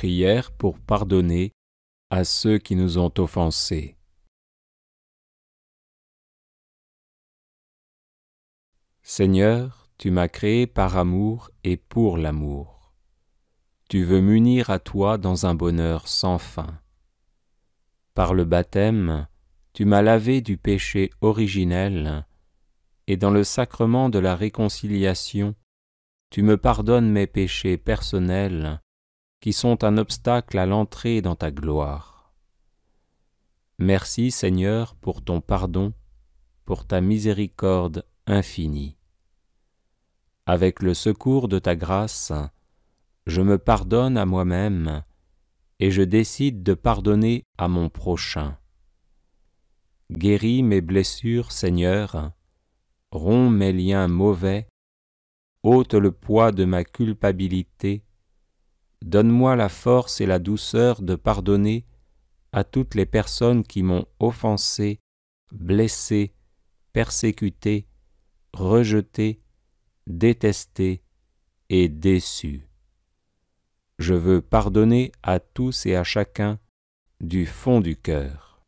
prière pour pardonner à ceux qui nous ont offensés. Seigneur, tu m'as créé par amour et pour l'amour. Tu veux m'unir à toi dans un bonheur sans fin. Par le baptême, tu m'as lavé du péché originel, et dans le sacrement de la réconciliation, tu me pardonnes mes péchés personnels qui sont un obstacle à l'entrée dans ta gloire. Merci Seigneur pour ton pardon, pour ta miséricorde infinie. Avec le secours de ta grâce, je me pardonne à moi-même et je décide de pardonner à mon prochain. Guéris mes blessures, Seigneur, romps mes liens mauvais, ôte le poids de ma culpabilité, donne-moi la force et la douceur de pardonner à toutes les personnes qui m'ont offensé, blessé, persécuté, rejeté, détesté et déçu. Je veux pardonner à tous et à chacun du fond du cœur.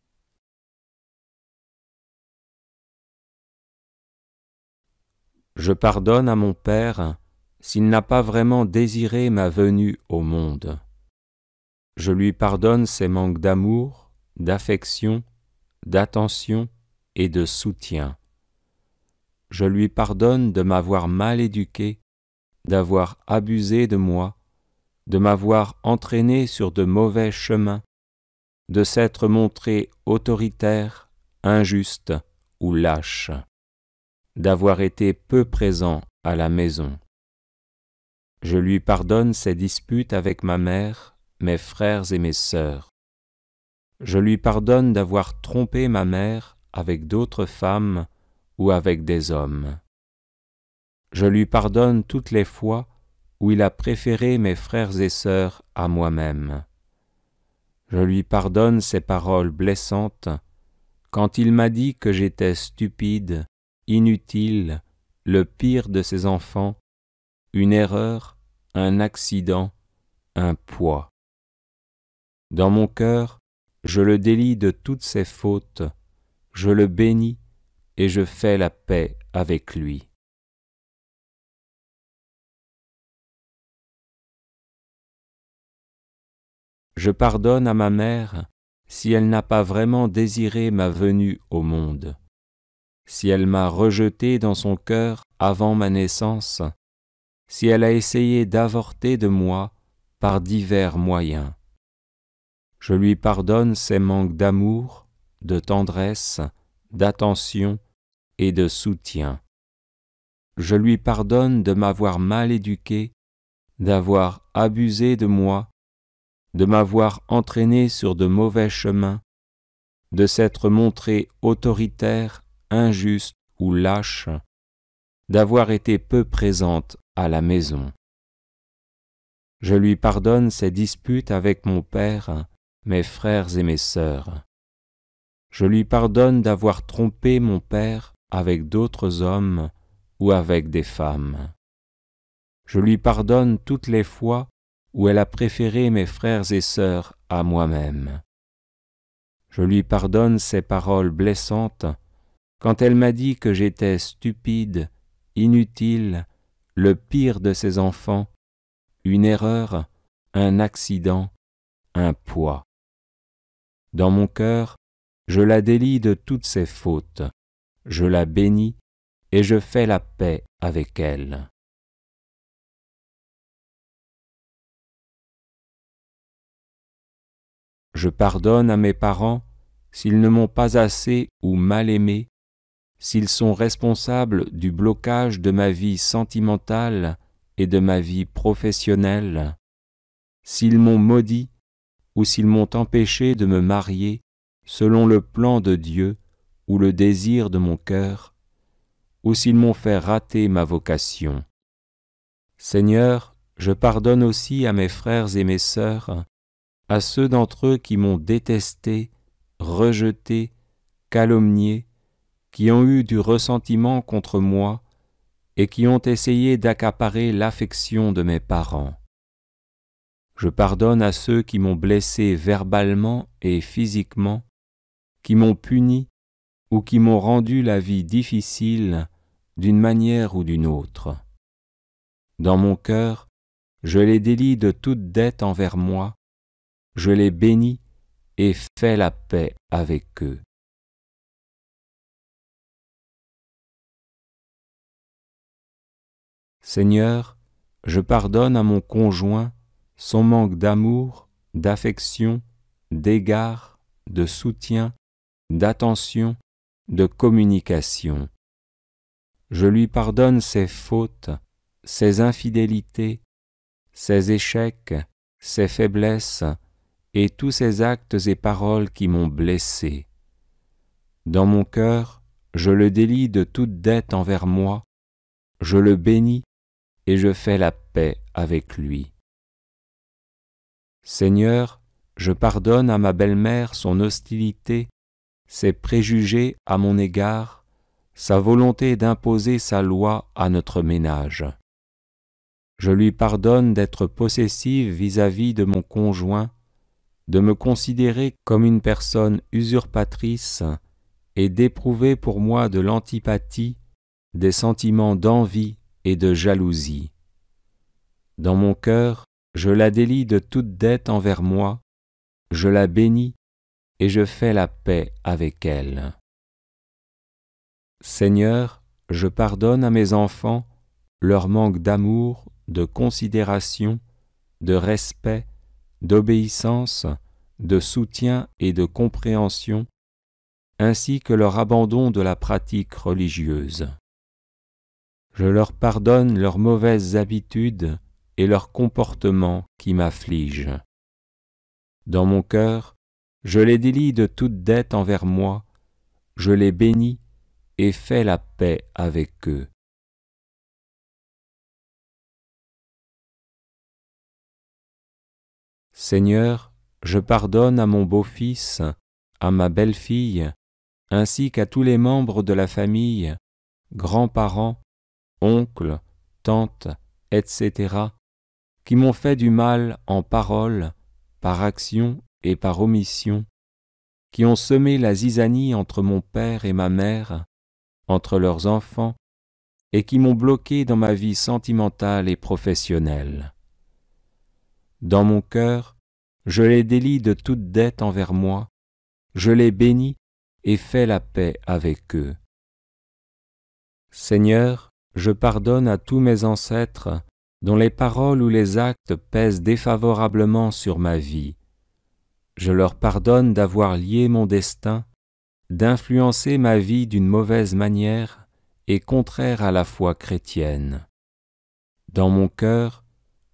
Je pardonne à mon Père s'il n'a pas vraiment désiré ma venue au monde. Je lui pardonne ses manques d'amour, d'affection, d'attention et de soutien. Je lui pardonne de m'avoir mal éduqué, d'avoir abusé de moi, de m'avoir entraîné sur de mauvais chemins, de s'être montré autoritaire, injuste ou lâche, d'avoir été peu présent à la maison. Je lui pardonne ses disputes avec ma mère, mes frères et mes sœurs. Je lui pardonne d'avoir trompé ma mère avec d'autres femmes ou avec des hommes. Je lui pardonne toutes les fois où il a préféré mes frères et sœurs à moi-même. Je lui pardonne ses paroles blessantes quand il m'a dit que j'étais stupide, inutile, le pire de ses enfants, une erreur, un accident, un poids. Dans mon cœur, je le délie de toutes ses fautes, je le bénis et je fais la paix avec lui. Je pardonne à ma mère si elle n'a pas vraiment désiré ma venue au monde, si elle m'a rejeté dans son cœur avant ma naissance, si elle a essayé d'avorter de moi par divers moyens. Je lui pardonne ses manques d'amour, de tendresse, d'attention et de soutien. Je lui pardonne de m'avoir mal éduqué, d'avoir abusé de moi, de m'avoir entraîné sur de mauvais chemins, de s'être montré autoritaire, injuste ou lâche, d'avoir été peu présente à la maison. Je lui pardonne ses disputes avec mon père, mes frères et mes sœurs. Je lui pardonne d'avoir trompé mon père avec d'autres hommes ou avec des femmes. Je lui pardonne toutes les fois où elle a préféré mes frères et sœurs à moi-même. Je lui pardonne ses paroles blessantes quand elle m'a dit que j'étais stupide, inutile, le pire de ses enfants, une erreur, un accident, un poids. Dans mon cœur, je la délie de toutes ses fautes, je la bénis et je fais la paix avec elle. Je pardonne à mes parents s'ils ne m'ont pas assez ou mal aimé, s'ils sont responsables du blocage de ma vie sentimentale et de ma vie professionnelle, s'ils m'ont maudit ou s'ils m'ont empêché de me marier selon le plan de Dieu ou le désir de mon cœur, ou s'ils m'ont fait rater ma vocation. Seigneur, je pardonne aussi à mes frères et mes sœurs, à ceux d'entre eux qui m'ont détesté, rejeté, calomnié, qui ont eu du ressentiment contre moi et qui ont essayé d'accaparer l'affection de mes parents. Je pardonne à ceux qui m'ont blessé verbalement et physiquement, qui m'ont puni ou qui m'ont rendu la vie difficile d'une manière ou d'une autre. Dans mon cœur, je les délie de toute dette envers moi, je les bénis et fais la paix avec eux. Seigneur, je pardonne à mon conjoint son manque d'amour, d'affection, d'égard, de soutien, d'attention, de communication. Je lui pardonne ses fautes, ses infidélités, ses échecs, ses faiblesses et tous ses actes et paroles qui m'ont blessé. Dans mon cœur, je le délie de toute dette envers moi, je le bénis et je fais la paix avec lui. Seigneur, je pardonne à ma belle-mère son hostilité, ses préjugés à mon égard, sa volonté d'imposer sa loi à notre ménage. Je lui pardonne d'être possessive vis-à-vis de mon conjoint, de me considérer comme une personne usurpatrice et d'éprouver pour moi de l'antipathie, des sentiments d'envie et de jalousie. Dans mon cœur, je la délie de toute dette envers moi, je la bénis et je fais la paix avec elle. Seigneur, je pardonne à mes enfants leur manque d'amour, de considération, de respect, d'obéissance, de soutien et de compréhension, ainsi que leur abandon de la pratique religieuse. Je leur pardonne leurs mauvaises habitudes et leurs comportements qui m'affligent. Dans mon cœur, je les délie de toute dette envers moi, je les bénis et fais la paix avec eux. Seigneur, je pardonne à mon beau-fils, à ma belle-fille, ainsi qu'à tous les membres de la famille, grands-parents, oncles, tantes, etc., qui m'ont fait du mal en parole, par action et par omission, qui ont semé la zizanie entre mon père et ma mère, entre leurs enfants, et qui m'ont bloqué dans ma vie sentimentale et professionnelle. Dans mon cœur, je les délie de toute dette envers moi, je les bénis et fais la paix avec eux. Seigneur, je pardonne à tous mes ancêtres dont les paroles ou les actes pèsent défavorablement sur ma vie. Je leur pardonne d'avoir lié mon destin, d'influencer ma vie d'une mauvaise manière et contraire à la foi chrétienne. Dans mon cœur,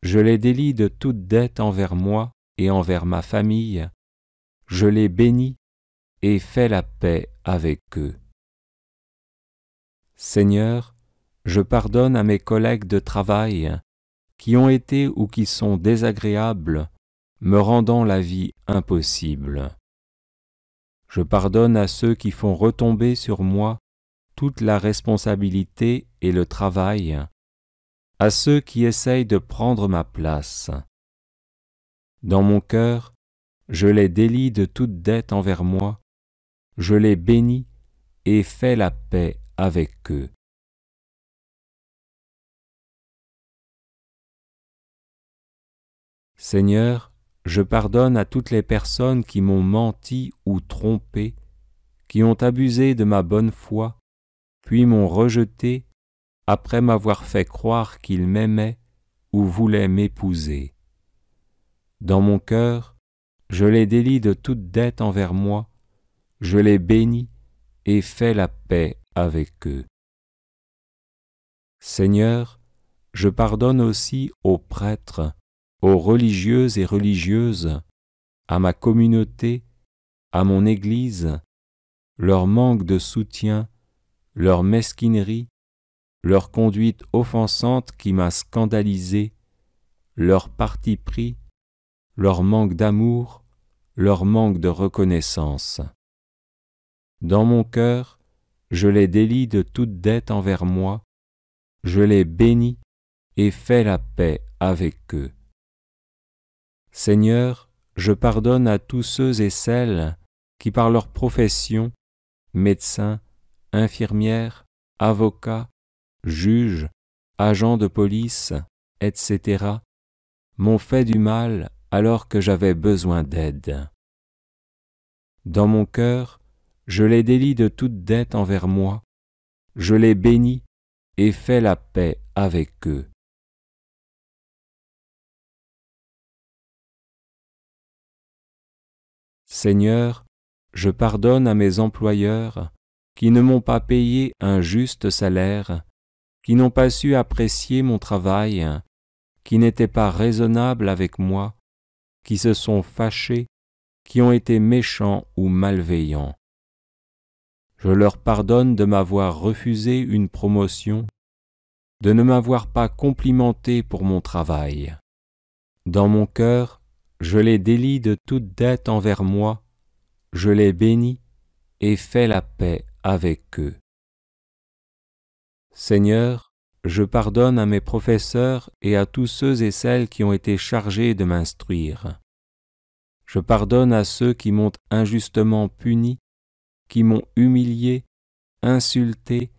je les délie de toute dette envers moi et envers ma famille, je les bénis et fais la paix avec eux. Seigneur, je pardonne à mes collègues de travail qui ont été ou qui sont désagréables, me rendant la vie impossible. Je pardonne à ceux qui font retomber sur moi toute la responsabilité et le travail, à ceux qui essayent de prendre ma place. Dans mon cœur, je les délie de toute dette envers moi, je les bénis et fais la paix avec eux. Seigneur, je pardonne à toutes les personnes qui m'ont menti ou trompé, qui ont abusé de ma bonne foi, puis m'ont rejeté après m'avoir fait croire qu'ils m'aimaient ou voulaient m'épouser. Dans mon cœur, je les délie de toute dette envers moi, je les bénis et fais la paix avec eux. Seigneur, je pardonne aussi aux prêtres, aux religieuses et religieuses, à ma communauté, à mon Église, leur manque de soutien, leur mesquinerie, leur conduite offensante qui m'a scandalisé, leur parti pris, leur manque d'amour, leur manque de reconnaissance. Dans mon cœur, je les délie de toute dette envers moi, je les bénis et fais la paix avec eux. Seigneur, je pardonne à tous ceux et celles qui par leur profession, médecins, infirmières, avocats, juges, agents de police, etc., m'ont fait du mal alors que j'avais besoin d'aide. Dans mon cœur, je les délie de toute dette envers moi, je les bénis et fais la paix avec eux. Seigneur, je pardonne à mes employeurs qui ne m'ont pas payé un juste salaire, qui n'ont pas su apprécier mon travail, qui n'étaient pas raisonnables avec moi, qui se sont fâchés, qui ont été méchants ou malveillants. Je leur pardonne de m'avoir refusé une promotion, de ne m'avoir pas complimenté pour mon travail. Dans mon cœur, je les délie de toute dette envers moi, je les bénis et fais la paix avec eux. Seigneur, je pardonne à mes professeurs et à tous ceux et celles qui ont été chargés de m'instruire. Je pardonne à ceux qui m'ont injustement puni, qui m'ont humilié, insulté,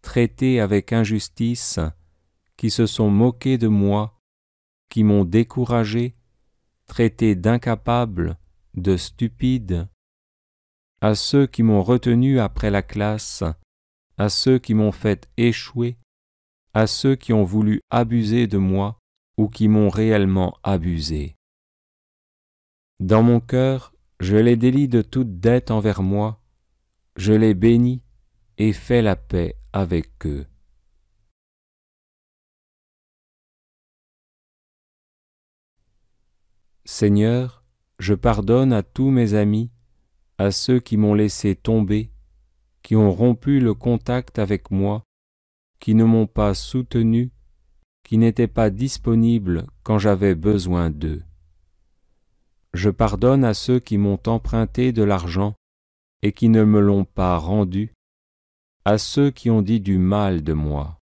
traité avec injustice, qui se sont moqués de moi, qui m'ont découragé, traité d'incapable, de stupide, à ceux qui m'ont retenu après la classe, à ceux qui m'ont fait échouer, à ceux qui ont voulu abuser de moi ou qui m'ont réellement abusé. Dans mon cœur, je les délie de toute dette envers moi, je les bénis et fais la paix avec eux. Seigneur, je pardonne à tous mes amis, à ceux qui m'ont laissé tomber, qui ont rompu le contact avec moi, qui ne m'ont pas soutenu, qui n'étaient pas disponibles quand j'avais besoin d'eux. Je pardonne à ceux qui m'ont emprunté de l'argent et qui ne me l'ont pas rendu, à ceux qui ont dit du mal de moi.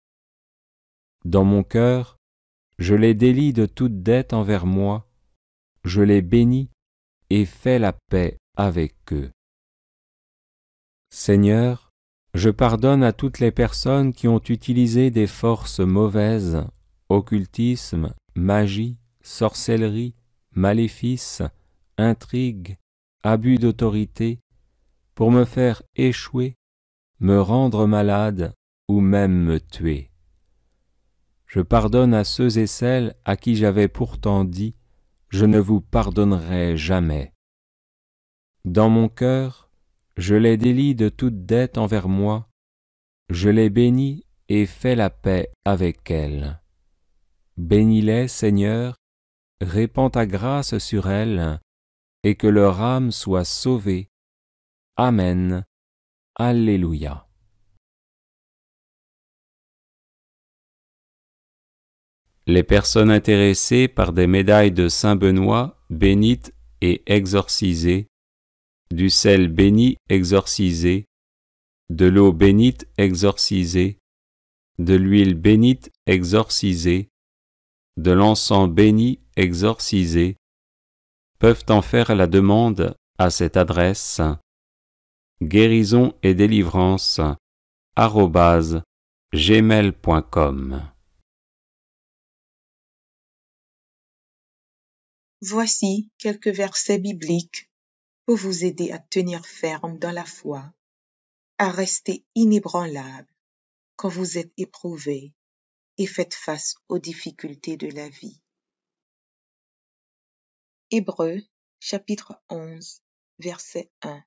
Dans mon cœur, je les délie de toute dette envers moi, je les bénis et fais la paix avec eux. Seigneur, je pardonne à toutes les personnes qui ont utilisé des forces mauvaises, occultisme, magie, sorcellerie, maléfice, intrigue, abus d'autorité, pour me faire échouer, me rendre malade ou même me tuer. Je pardonne à ceux et celles à qui j'avais pourtant dit « Je ne vous pardonnerai jamais ». Dans mon cœur, je les délie de toute dette envers moi, je les bénis et fais la paix avec elles. Bénis-les, Seigneur, répands ta grâce sur elles, et que leur âme soit sauvée. Amen. Alléluia. Les personnes intéressées par des médailles de Saint Benoît, bénites et exorcisées, du sel béni exorcisé, de l'eau bénite exorcisée, de l'huile bénite exorcisée, de l'encens béni exorcisé, peuvent en faire la demande à cette adresse guérison et délivrance @gmail.com. Voici quelques versets bibliques pour vous aider à tenir ferme dans la foi, à rester inébranlable quand vous êtes éprouvé et faites face aux difficultés de la vie. Hébreux, chapitre 11, verset 1.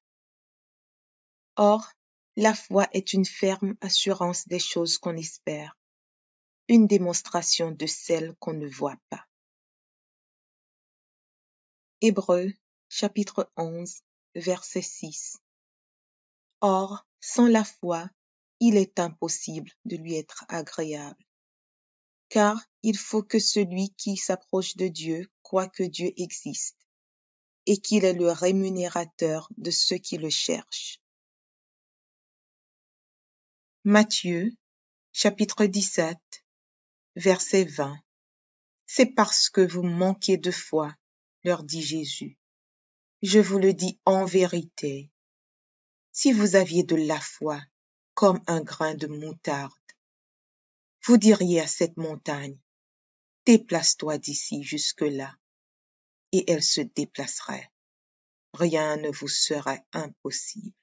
Or, la foi est une ferme assurance des choses qu'on espère, une démonstration de celles qu'on ne voit pas. Hébreux, chapitre 11, verset 6. Or, sans la foi, il est impossible de lui être agréable, car il faut que celui qui s'approche de Dieu croit que Dieu existe et qu'il est le rémunérateur de ceux qui le cherchent. Matthieu, chapitre 17, verset 20. C'est parce que vous manquez de foi leur dit Jésus, je vous le dis en vérité, si vous aviez de la foi comme un grain de moutarde, vous diriez à cette montagne, déplace-toi d'ici jusque-là, et elle se déplacerait. Rien ne vous serait impossible.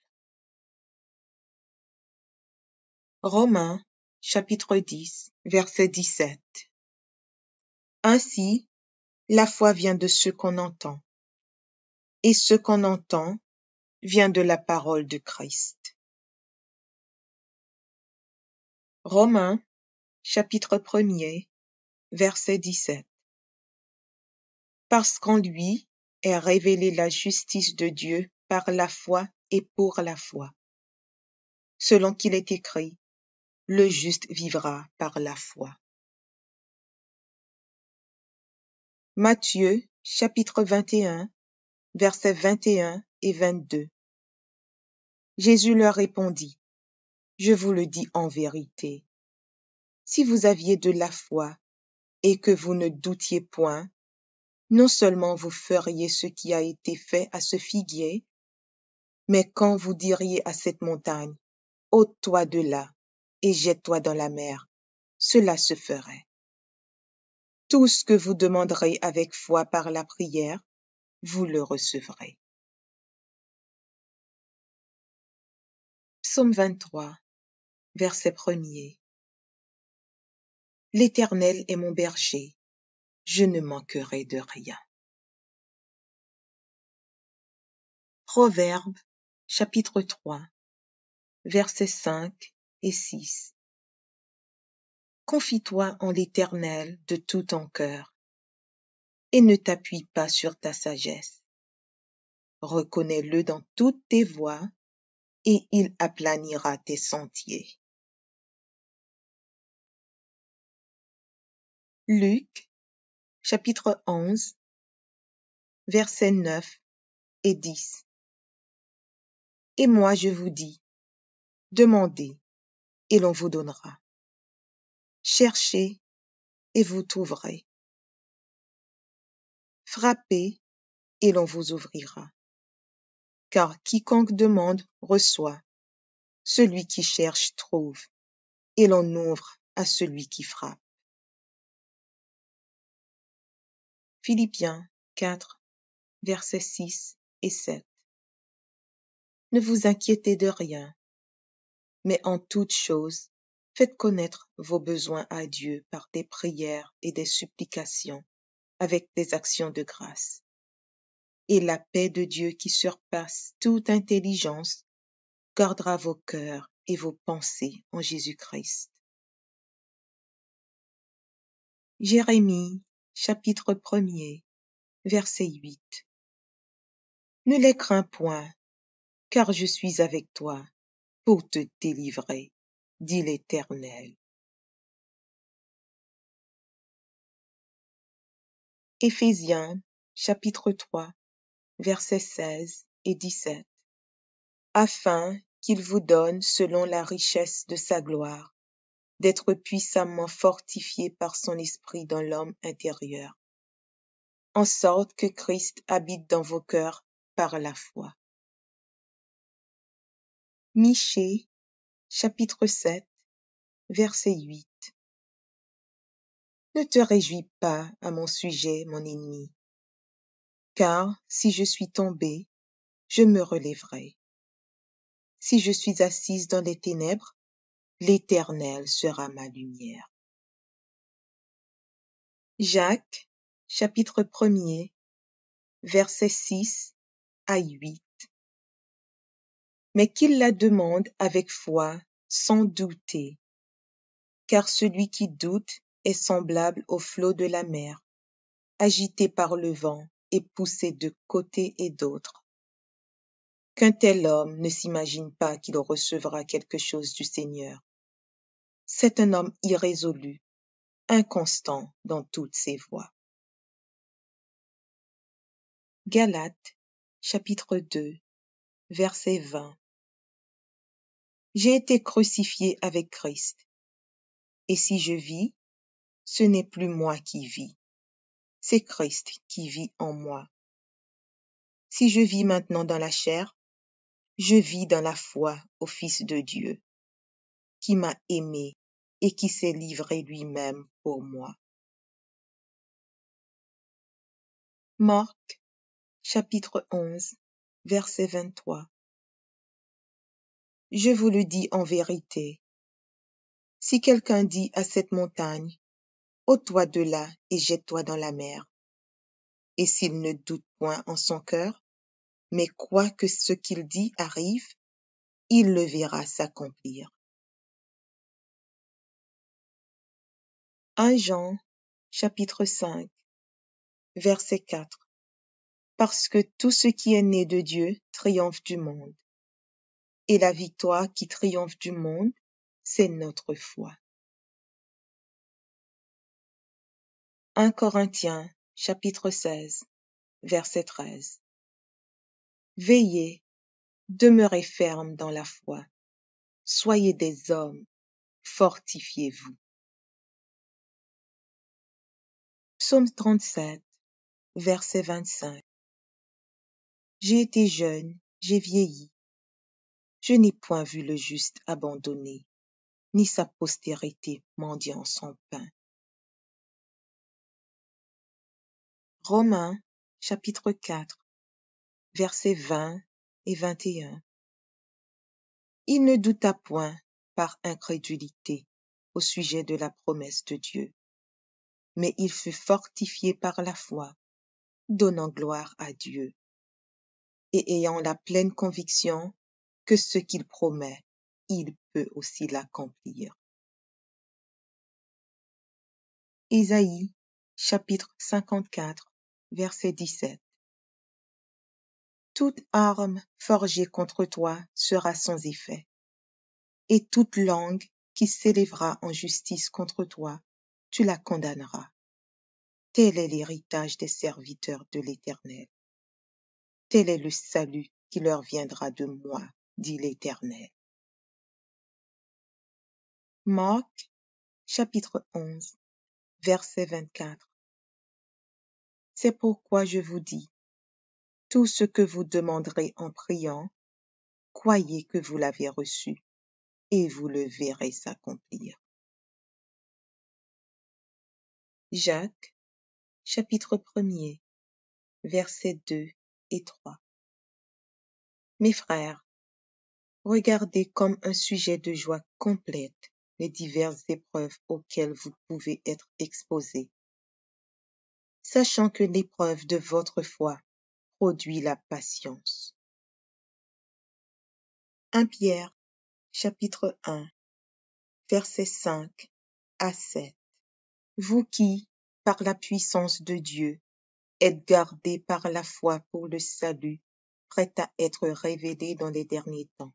Romains, chapitre 10, verset 17. Ainsi, la foi vient de ce qu'on entend, et ce qu'on entend vient de la parole de Christ. Romains, chapitre 1er, verset 17. Parce qu'en lui est révélée la justice de Dieu par la foi et pour la foi. Selon qu'il est écrit, le juste vivra par la foi. Matthieu, chapitre 21, versets 21 et 22. Jésus leur répondit, je vous le dis en vérité, si vous aviez de la foi et que vous ne doutiez point, non seulement vous feriez ce qui a été fait à ce figuier, mais quand vous diriez à cette montagne, ôte-toi de là et jette-toi dans la mer, cela se ferait. Tout ce que vous demanderez avec foi par la prière, vous le recevrez. Psaume 23, verset 1er. L'Éternel est mon berger, je ne manquerai de rien. Proverbes, chapitre 3, versets 5 et 6. Confie-toi en l'Éternel de tout ton cœur, et ne t'appuie pas sur ta sagesse. Reconnais-le dans toutes tes voies, et il aplanira tes sentiers. Luc, chapitre 11, versets 9 et 10. Et moi je vous dis, demandez, et l'on vous donnera. Cherchez, et vous trouverez. Frappez, et l'on vous ouvrira. Car quiconque demande reçoit, celui qui cherche trouve, et l'on ouvre à celui qui frappe. Philippiens 4, versets 6 et 7. Ne vous inquiétez de rien, mais en toute chose, faites connaître vos besoins à Dieu par des prières et des supplications, avec des actions de grâce. Et la paix de Dieu qui surpasse toute intelligence gardera vos cœurs et vos pensées en Jésus-Christ. Jérémie, chapitre 1er, verset 8. Ne les crains point, car je suis avec toi pour te délivrer, dit l'Éternel. Éphésiens, chapitre 3, versets 16 et 17. Afin qu'il vous donne, selon la richesse de sa gloire, d'être puissamment fortifié par son esprit dans l'homme intérieur, en sorte que Christ habite dans vos cœurs par la foi. Michée, chapitre 7, verset 8. Ne te réjouis pas à mon sujet, mon ennemi, car si je suis tombé, je me relèverai. Si je suis assise dans les ténèbres, l'Éternel sera ma lumière. Jacques, chapitre 1er, versets 6 à 8. Mais qu'il la demande avec foi, sans douter, car celui qui doute est semblable au flot de la mer, agité par le vent et poussé de côté et d'autre. Qu'un tel homme ne s'imagine pas qu'il recevra quelque chose du Seigneur. C'est un homme irrésolu, inconstant dans toutes ses voies. Galates, chapitre 2, verset 20. J'ai été crucifié avec Christ, et si je vis, ce n'est plus moi qui vis, c'est Christ qui vit en moi. Si je vis maintenant dans la chair, je vis dans la foi au Fils de Dieu, qui m'a aimé et qui s'est livré lui-même pour moi. Marc, chapitre 11, verset 23. Je vous le dis en vérité, si quelqu'un dit à cette montagne, ôte-toi de là et jette-toi dans la mer, et s'il ne doute point en son cœur, mais croit que ce qu'il dit arrive, il le verra s'accomplir. 1 Jean, chapitre 5, verset 4. Parce que tout ce qui est né de Dieu triomphe du monde. Et la victoire qui triomphe du monde, c'est notre foi. 1 Corinthiens, chapitre 16, verset 13. Veillez, demeurez fermes dans la foi. Soyez des hommes, fortifiez-vous. Psaume 37, verset 25. J'ai été jeune, j'ai vieilli. Je n'ai point vu le juste abandonné, ni sa postérité mendiant son pain. Romains, chapitre 4, versets 20 et 21. Il ne douta point par incrédulité au sujet de la promesse de Dieu, mais il fut fortifié par la foi, donnant gloire à Dieu, et ayant la pleine conviction que ce qu'il promet, il peut aussi l'accomplir. Isaïe, chapitre 54, verset 17. Toute arme forgée contre toi sera sans effet, et toute langue qui s'élèvera en justice contre toi, tu la condamneras. Tel est l'héritage des serviteurs de l'Éternel. Tel est le salut qui leur viendra de moi, dit l'Éternel. Marc, chapitre 11, verset 24. C'est pourquoi je vous dis, tout ce que vous demanderez en priant, croyez que vous l'avez reçu, et vous le verrez s'accomplir. Jacques, chapitre 1er, versets 2 et 3. Mes frères, regardez comme un sujet de joie complète les diverses épreuves auxquelles vous pouvez être exposés, sachant que l'épreuve de votre foi produit la patience. 1 Pierre, chapitre 1, versets 5 à 7. Vous qui, par la puissance de Dieu, êtes gardés par la foi pour le salut, prêt à être révélé dans les derniers temps.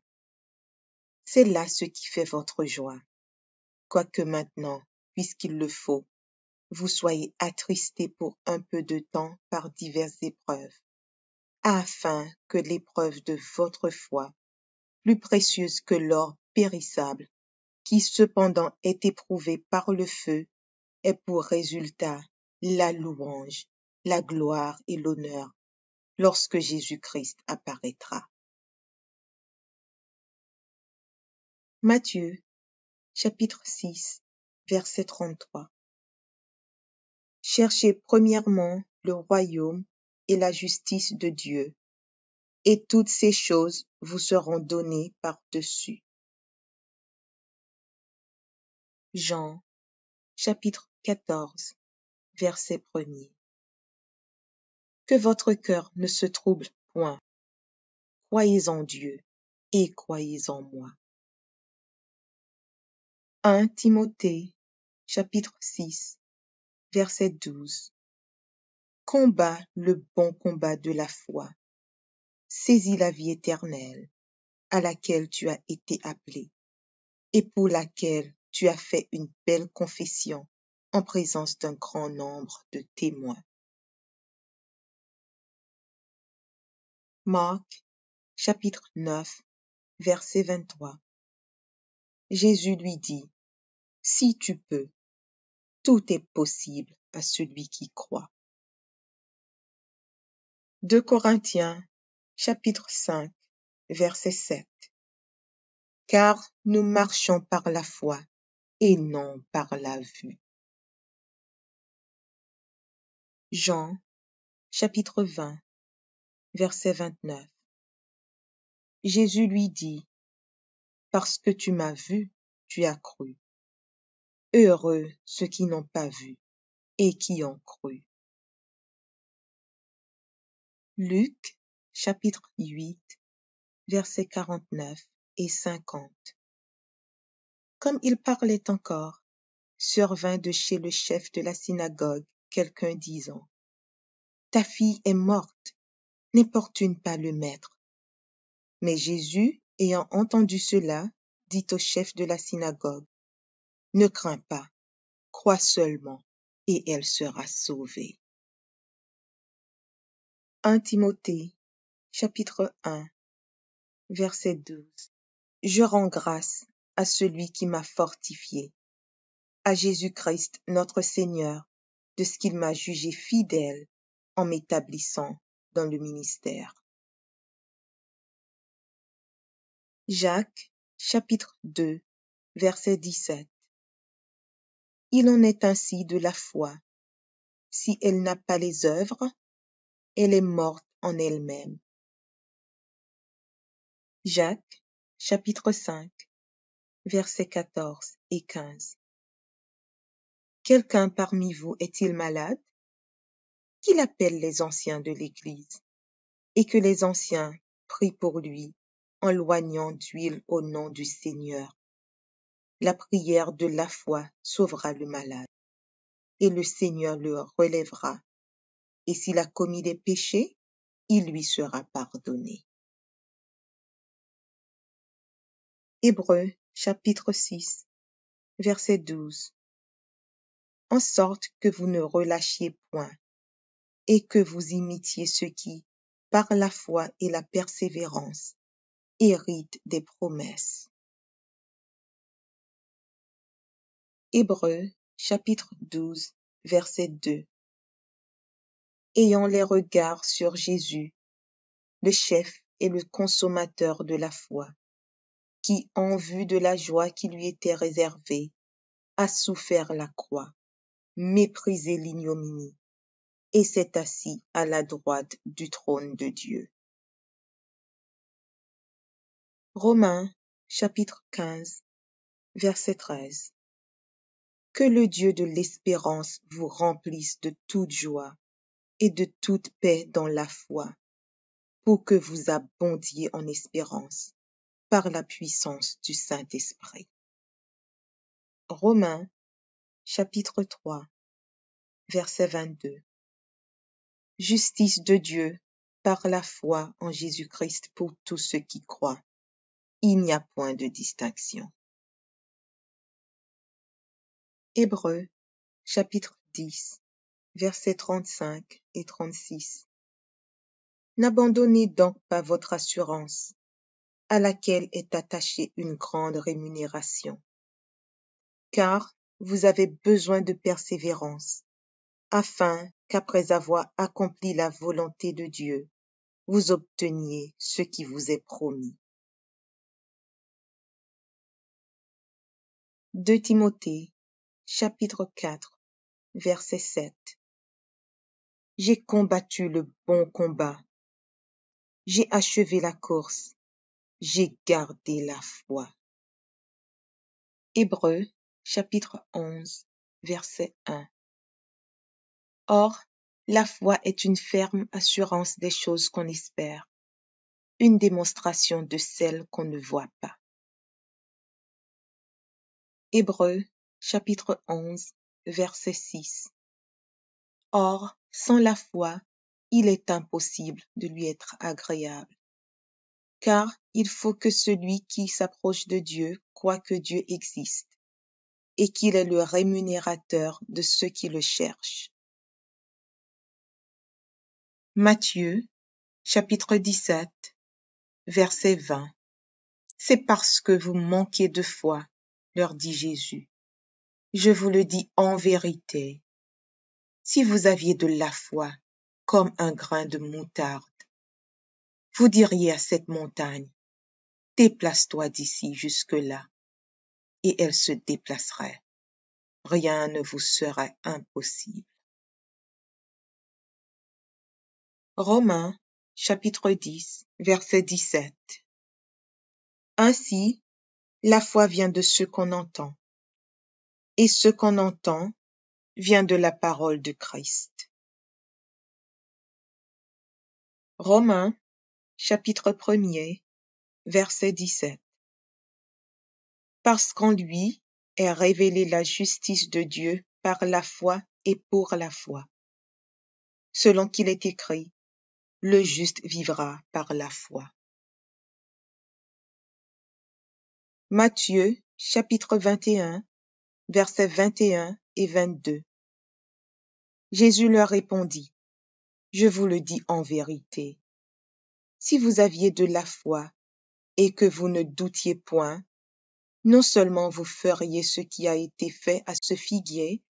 C'est là ce qui fait votre joie, quoique maintenant, puisqu'il le faut, vous soyez attristés pour un peu de temps par diverses épreuves, afin que l'épreuve de votre foi, plus précieuse que l'or périssable, qui cependant est éprouvé par le feu, ait pour résultat la louange, la gloire et l'honneur lorsque Jésus-Christ apparaîtra. Matthieu, chapitre 6, verset 33. Cherchez premièrement le royaume et la justice de Dieu, et toutes ces choses vous seront données par-dessus. Jean, chapitre 14, verset 1er. Que votre cœur ne se trouble point. Croyez en Dieu et croyez en moi. 1 Timothée, chapitre 6, verset 12. Combat le bon combat de la foi. Saisis la vie éternelle, à laquelle tu as été appelé, et pour laquelle tu as fait une belle confession en présence d'un grand nombre de témoins. Marc, chapitre 9, verset 23. Jésus lui dit, si tu peux, tout est possible à celui qui croit. 2 Corinthiens, chapitre 5, verset 7. Car nous marchons par la foi et non par la vue. Jean, chapitre 20, verset 29. Jésus lui dit, parce que tu m'as vu, tu as cru. Heureux ceux qui n'ont pas vu et qui ont cru. Luc, chapitre 8, versets 49 et 50. Comme il parlait encore, survint de chez le chef de la synagogue quelqu'un disant, ta fille est morte, n'importune pas le maître. Mais Jésus, ayant entendu cela, dit au chef de la synagogue, ne crains pas, crois seulement, et elle sera sauvée. 1 Timothée, chapitre 1, verset 12. Je rends grâce à celui qui m'a fortifié, à Jésus-Christ notre Seigneur, de ce qu'il m'a jugé fidèle en m'établissant dans le ministère. Jacques, chapitre 2, verset 17. Il en est ainsi de la foi. Si elle n'a pas les œuvres, elle est morte en elle-même. Jacques, chapitre 5, versets 14 et 15. Quelqu'un parmi vous est-il malade? Qu'il appelle les anciens de l'Église, et que les anciens prient pour lui, en loignant d'huile au nom du Seigneur. La prière de la foi sauvera le malade, et le Seigneur le relèvera. Et s'il a commis des péchés, il lui sera pardonné. Hébreux, chapitre 6, verset 12. En sorte que vous ne relâchiez point, et que vous imitiez ceux qui, par la foi et la persévérance, héritent des promesses. Hébreux, chapitre 12, verset 2. Ayant les regards sur Jésus, le chef et le consommateur de la foi, qui, en vue de la joie qui lui était réservée, a souffert la croix, méprisé l'ignominie, et s'est assis à la droite du trône de Dieu. Romains, chapitre 15, verset 13. Que le Dieu de l'espérance vous remplisse de toute joie et de toute paix dans la foi, pour que vous abondiez en espérance par la puissance du Saint-Esprit. Romains, chapitre 3, verset 22. Justice de Dieu par la foi en Jésus-Christ pour tous ceux qui croient. Il n'y a point de distinction. Hébreux, chapitre 10, versets 35 et 36. N'abandonnez donc pas votre assurance, à laquelle est attachée une grande rémunération, car vous avez besoin de persévérance, afin qu'après avoir accompli la volonté de Dieu, vous obteniez ce qui vous est promis. 2 Timothée, chapitre 4, verset 7. J'ai combattu le bon combat, j'ai achevé la course, j'ai gardé la foi. Hébreux, chapitre 11, verset 1. Or, la foi est une ferme assurance des choses qu'on espère, une démonstration de celles qu'on ne voit pas. Hébreux, chapitre 11, verset 6. Or, sans la foi, il est impossible de lui être agréable, car il faut que celui qui s'approche de Dieu croie que Dieu existe, et qu'il est le rémunérateur de ceux qui le cherchent. Matthieu, chapitre 17, verset 20. C'est parce que vous manquez de foi, leur dit Jésus. Je vous le dis en vérité. Si vous aviez de la foi, comme un grain de moutarde. Vous diriez à cette montagne, déplace-toi d'ici jusque-là, et elle se déplacerait. Rien ne vous serait impossible. Romains, chapitre 10, verset 17. Ainsi, la foi vient de ce qu'on entend, et ce qu'on entend vient de la parole de Christ. Romains, chapitre 1er, verset 17. Parce qu'en lui est révélée la justice de Dieu par la foi et pour la foi. Selon qu'il est écrit, le juste vivra par la foi. Matthieu, chapitre 21, versets 21 et 22. Jésus leur répondit, je vous le dis en vérité, si vous aviez de la foi et que vous ne doutiez point, non seulement vous feriez ce qui a été fait à ce figuier,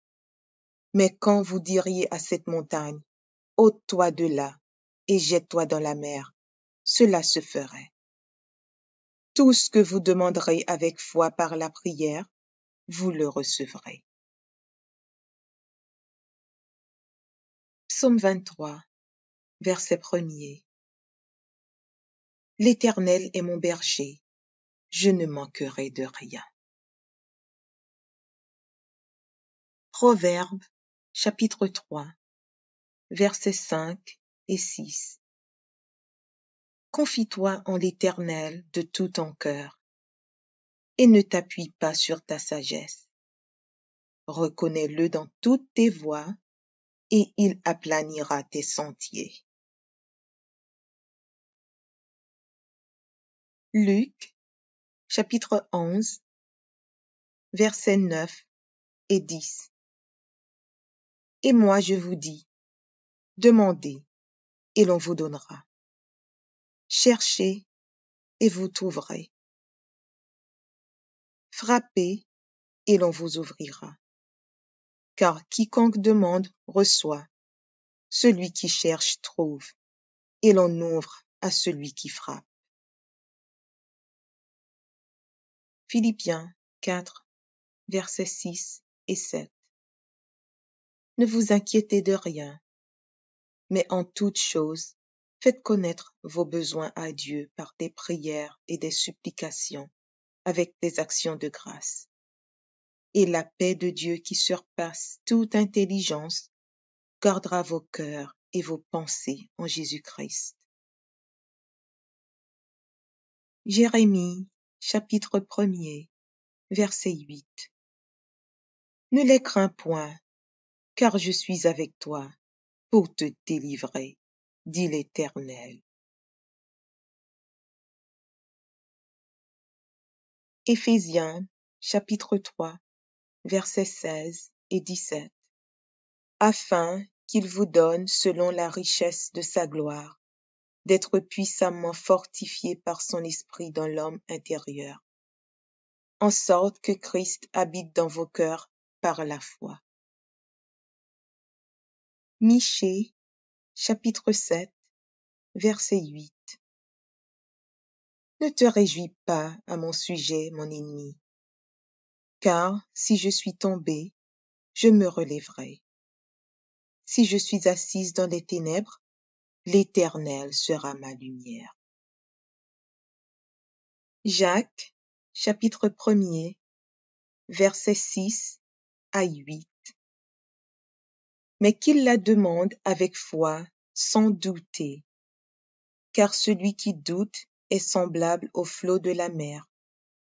mais quand vous diriez à cette montagne, ôte-toi de là et jette-toi dans la mer, cela se ferait. Tout ce que vous demanderez avec foi par la prière, vous le recevrez. Psaume 23, verset 1er. L'Éternel est mon berger, je ne manquerai de rien. Proverbes, chapitre 3, versets 5 et 6. Confie-toi en l'Éternel de tout ton cœur, et ne t'appuie pas sur ta sagesse. Reconnais-le dans toutes tes voies, et il aplanira tes sentiers. Luc, chapitre 11, versets 9 et 10. Et moi je vous dis, demandez, et l'on vous donnera. Cherchez, et vous trouverez. Frappez, et l'on vous ouvrira. Car quiconque demande reçoit, celui qui cherche trouve, et l'on ouvre à celui qui frappe. Philippiens 4, versets 6 et 7. Ne vous inquiétez de rien, mais en toute chose, faites connaître vos besoins à Dieu par des prières et des supplications, avec des actions de grâce. Et la paix de Dieu qui surpasse toute intelligence gardera vos cœurs et vos pensées en Jésus-Christ. Jérémie, chapitre 1er, verset 8. Ne les crains point, car je suis avec toi pour te délivrer, dit l'Éternel. Éphésiens, chapitre 3, versets 16 et 17. Afin qu'il vous donne, selon la richesse de sa gloire, d'être puissamment fortifié par son esprit dans l'homme intérieur, en sorte que Christ habite dans vos cœurs par la foi. Michée, chapitre 7, verset 8. Ne te réjouis pas à mon sujet, mon ennemi, car si je suis tombé, je me relèverai. Si je suis assise dans les ténèbres, l'Éternel sera ma lumière. Jacques, chapitre 1er, versets 6 à 8. Mais qu'il la demande avec foi, sans douter, car celui qui doute est semblable au flot de la mer,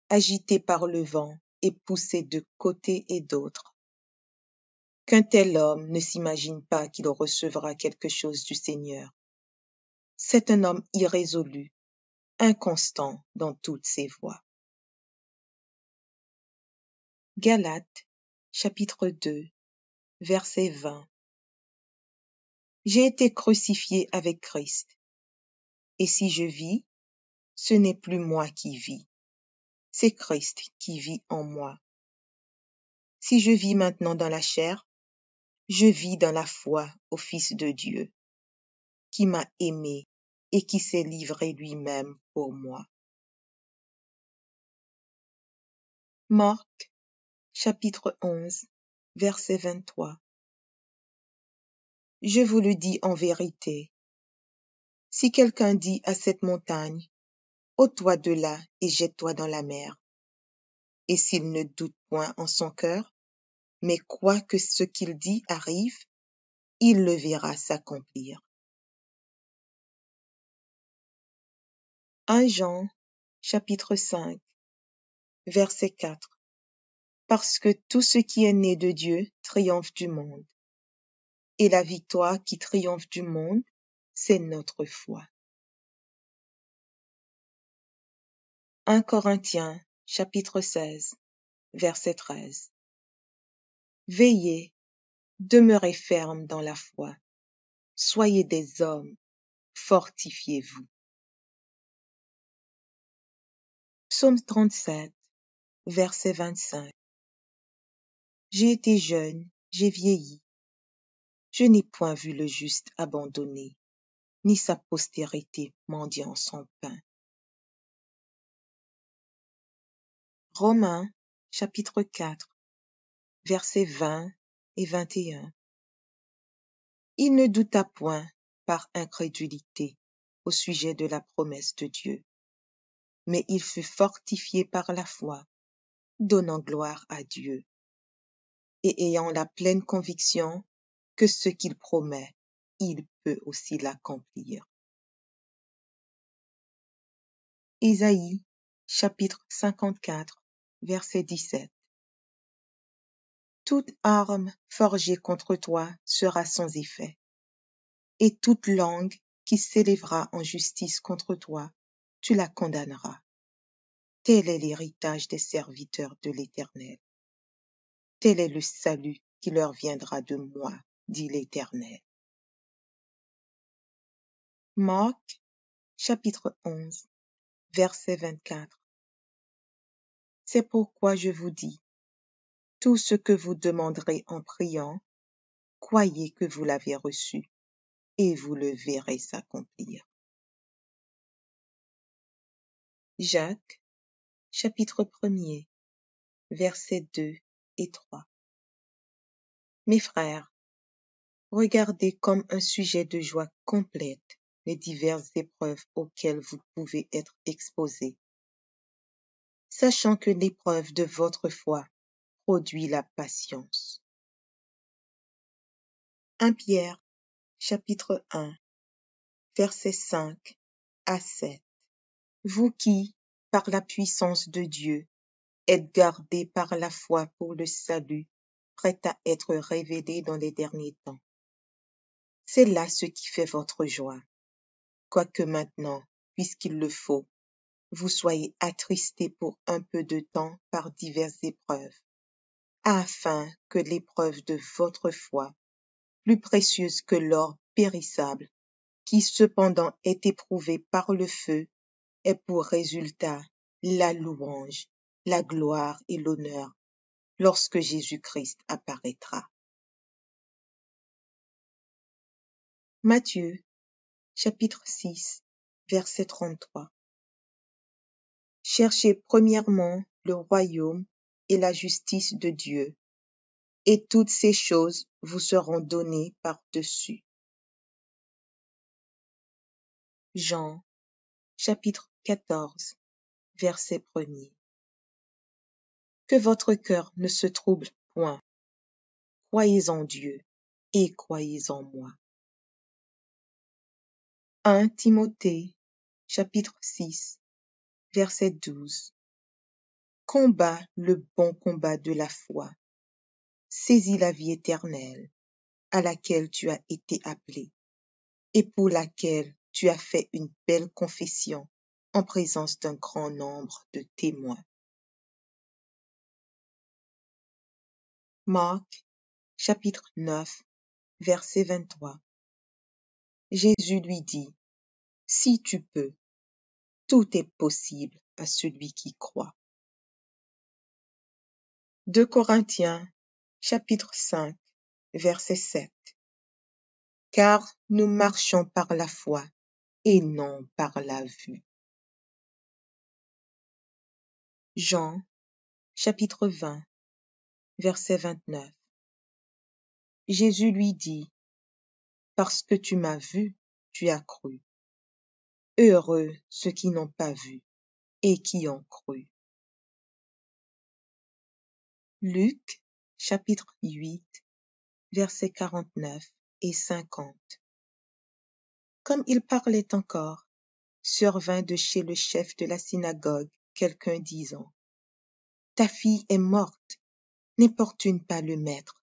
agité par le vent et poussé de côté et d'autre. Qu'un tel homme ne s'imagine pas qu'il recevra quelque chose du Seigneur. C'est un homme irrésolu, inconstant dans toutes ses voies. Galates, chapitre 2, verset 20. J'ai été crucifié avec Christ, et si je vis, ce n'est plus moi qui vis, c'est Christ qui vit en moi. Si je vis maintenant dans la chair, je vis dans la foi au Fils de Dieu, qui m'a aimé et qui s'est livré lui-même pour moi. Marc, chapitre 11, verset 23. Je vous le dis en vérité, si quelqu'un dit à cette montagne, ôte-toi de là et jette-toi dans la mer, et s'il ne doute point en son cœur, mais croit que ce qu'il dit arrive, il le verra s'accomplir. 1 Jean, chapitre 5, verset 4. Parce que tout ce qui est né de Dieu triomphe du monde. Et la victoire qui triomphe du monde, c'est notre foi. 1 Corinthiens, chapitre 16, verset 13. Veillez, demeurez fermes dans la foi. Soyez des hommes, fortifiez-vous. Psaume 37, verset 25. J'ai été jeune, j'ai vieilli. Je n'ai point vu le juste abandonné, ni sa postérité mendiant son pain. Romains, chapitre 4, versets 20 et 21. Il ne douta point par incrédulité au sujet de la promesse de Dieu, mais il fut fortifié par la foi, donnant gloire à Dieu, et ayant la pleine conviction que ce qu'il promet, il peut aussi l'accomplir. Isaïe, chapitre 54, verset 17. Toute arme forgée contre toi sera sans effet, et toute langue qui s'élèvera en justice contre toi, tu la condamneras. Tel est l'héritage des serviteurs de l'Éternel. Tel est le salut qui leur viendra de moi, dit l'Éternel. Marc, chapitre 11, verset 24. C'est pourquoi je vous dis, tout ce que vous demanderez en priant, croyez que vous l'avez reçu, et vous le verrez s'accomplir. Jacques, chapitre 1er, versets 2 et 3. Mes frères, regardez comme un sujet de joie complète les diverses épreuves auxquelles vous pouvez être exposés, sachant que l'épreuve de votre foi produit la patience. 1 Pierre, chapitre 1, versets 5 à 7. Vous qui, par la puissance de Dieu, êtes gardés par la foi pour le salut, prêt à être révélé dans les derniers temps. C'est là ce qui fait votre joie, quoique maintenant, puisqu'il le faut, vous soyez attristés pour un peu de temps par diverses épreuves, afin que l'épreuve de votre foi, plus précieuse que l'or périssable, qui cependant est éprouvé par le feu, ait pour résultat la louange, la gloire et l'honneur lorsque Jésus-Christ apparaîtra. Matthieu, chapitre 6, verset 33. Cherchez premièrement le royaume et la justice de Dieu, et toutes ces choses vous seront données par-dessus. Jean, chapitre 14, verset 1er. Que votre cœur ne se trouble point. Croyez en Dieu et croyez en moi. 1 Timothée, chapitre 6, verset 12. Combat le bon combat de la foi. Saisis la vie éternelle, à laquelle tu as été appelé, et pour laquelle tu as fait une belle confession en présence d'un grand nombre de témoins. Marc, chapitre 9, verset 23. Jésus lui dit, si tu peux, tout est possible à celui qui croit. 2 Corinthiens, chapitre 5, verset 7. car nous marchons par la foi et non par la vue. Jean, chapitre 20, verset 29. Jésus lui dit, « Parce que tu m'as vu, tu as cru. Heureux ceux qui n'ont pas vu et qui ont cru. » Luc, chapitre 8, versets 49 et 50. Comme il parlait encore, survint de chez le chef de la synagogue quelqu'un disant, « Ta fille est morte, n'importune pas le maître. »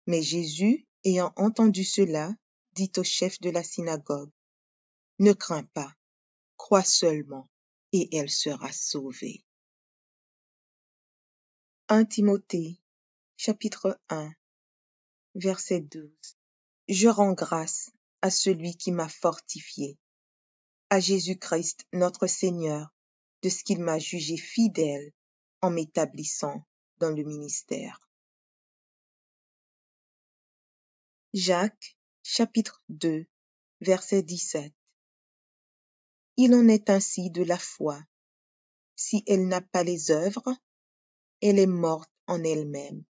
Mais Jésus, ayant entendu cela, dit au chef de la synagogue, « Ne crains pas, crois seulement, et elle sera sauvée. » 1 Timothée, chapitre 1, verset 12. Je rends grâce à celui qui m'a fortifié, à Jésus-Christ notre Seigneur, de ce qu'il m'a jugé fidèle en m'établissant dans le ministère. Jacques, chapitre 2, verset 17. Il en est ainsi de la foi. Si elle n'a pas les œuvres, elle est morte en elle-même.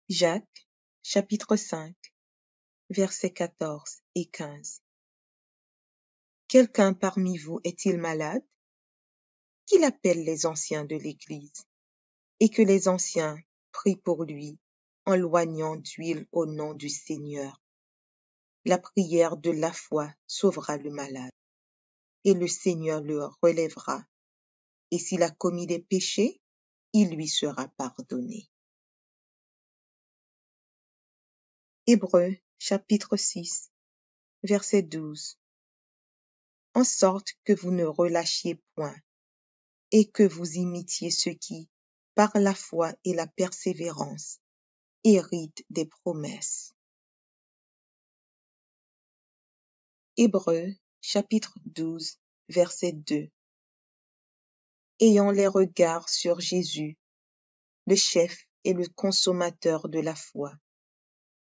Jacques, chapitre 5, versets 14 et 15. Quelqu'un parmi vous est-il malade? Qu'il appelle les anciens de l'Église, et que les anciens prient pour lui, en loignant d'huile au nom du Seigneur. La prière de la foi sauvera le malade, et le Seigneur le relèvera. Et s'il a commis des péchés, il lui sera pardonné. Hébreux, chapitre 6, verset 12. En sorte que vous ne relâchiez point, et que vous imitiez ceux qui, par la foi et la persévérance, héritent des promesses. Hébreux, chapitre 12, verset 2. Ayant les regards sur Jésus, le chef et le consommateur de la foi,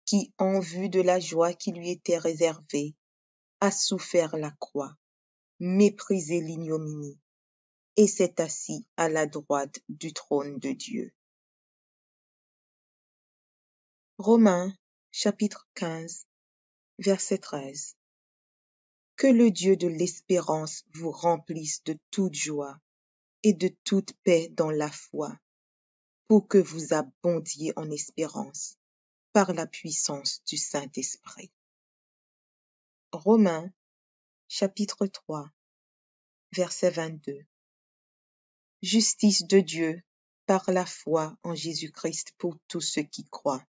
qui, en vue de la joie qui lui était réservée, a souffert la croix, méprisé l'ignominie, et s'est assis à la droite du trône de Dieu. Romains, chapitre 15, verset 13. Que le Dieu de l'espérance vous remplisse de toute joie et de toute paix dans la foi, pour que vous abondiez en espérance par la puissance du Saint-Esprit. Romains, chapitre 3, verset 22. Justice de Dieu par la foi en Jésus-Christ pour tous ceux qui croient.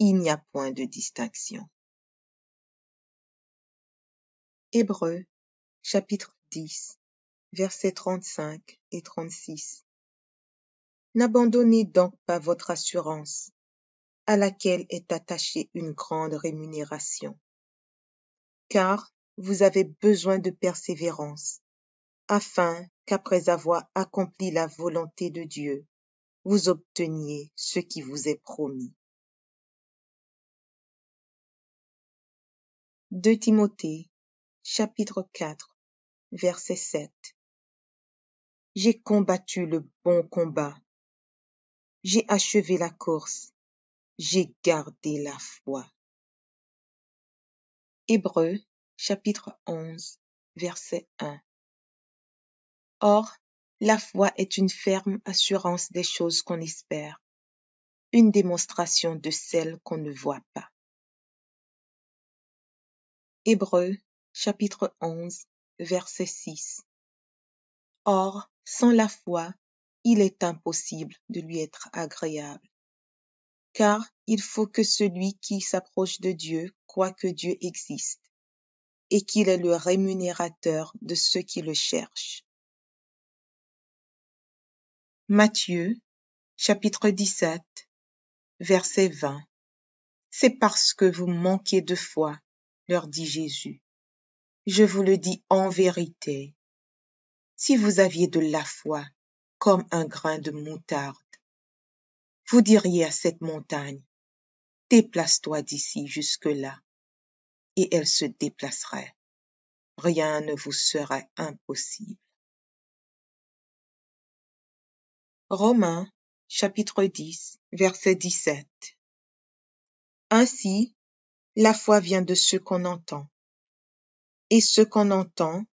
Il n'y a point de distinction. Hébreux, chapitre 10, versets 35 et 36. N'abandonnez donc pas votre assurance, à laquelle est attachée une grande rémunération, car vous avez besoin de persévérance, afin qu'après avoir accompli la volonté de Dieu, vous obteniez ce qui vous est promis. 2 Timothée, chapitre 4, verset 7. J'ai combattu le bon combat, j'ai achevé la course, j'ai gardé la foi. Hébreux, chapitre 11, verset 1. Or, la foi est une ferme assurance des choses qu'on espère, une démonstration de celles qu'on ne voit pas. Hébreux, chapitre 11, verset 6. Or, sans la foi, il est impossible de lui être agréable, car il faut que celui qui s'approche de Dieu croie que Dieu existe, et qu'il est le rémunérateur de ceux qui le cherchent. Matthieu, chapitre 17, verset 20. C'est parce que vous manquez de foi, leur dit Jésus. Je vous le dis en vérité. Si vous aviez de la foi, comme un grain de moutarde, vous diriez à cette montagne, déplace-toi d'ici jusque-là, et elle se déplacerait. Rien ne vous serait impossible. Romains, chapitre 10, verset 17. Ainsi, la foi vient de ce qu'on entend, et ce qu'on entend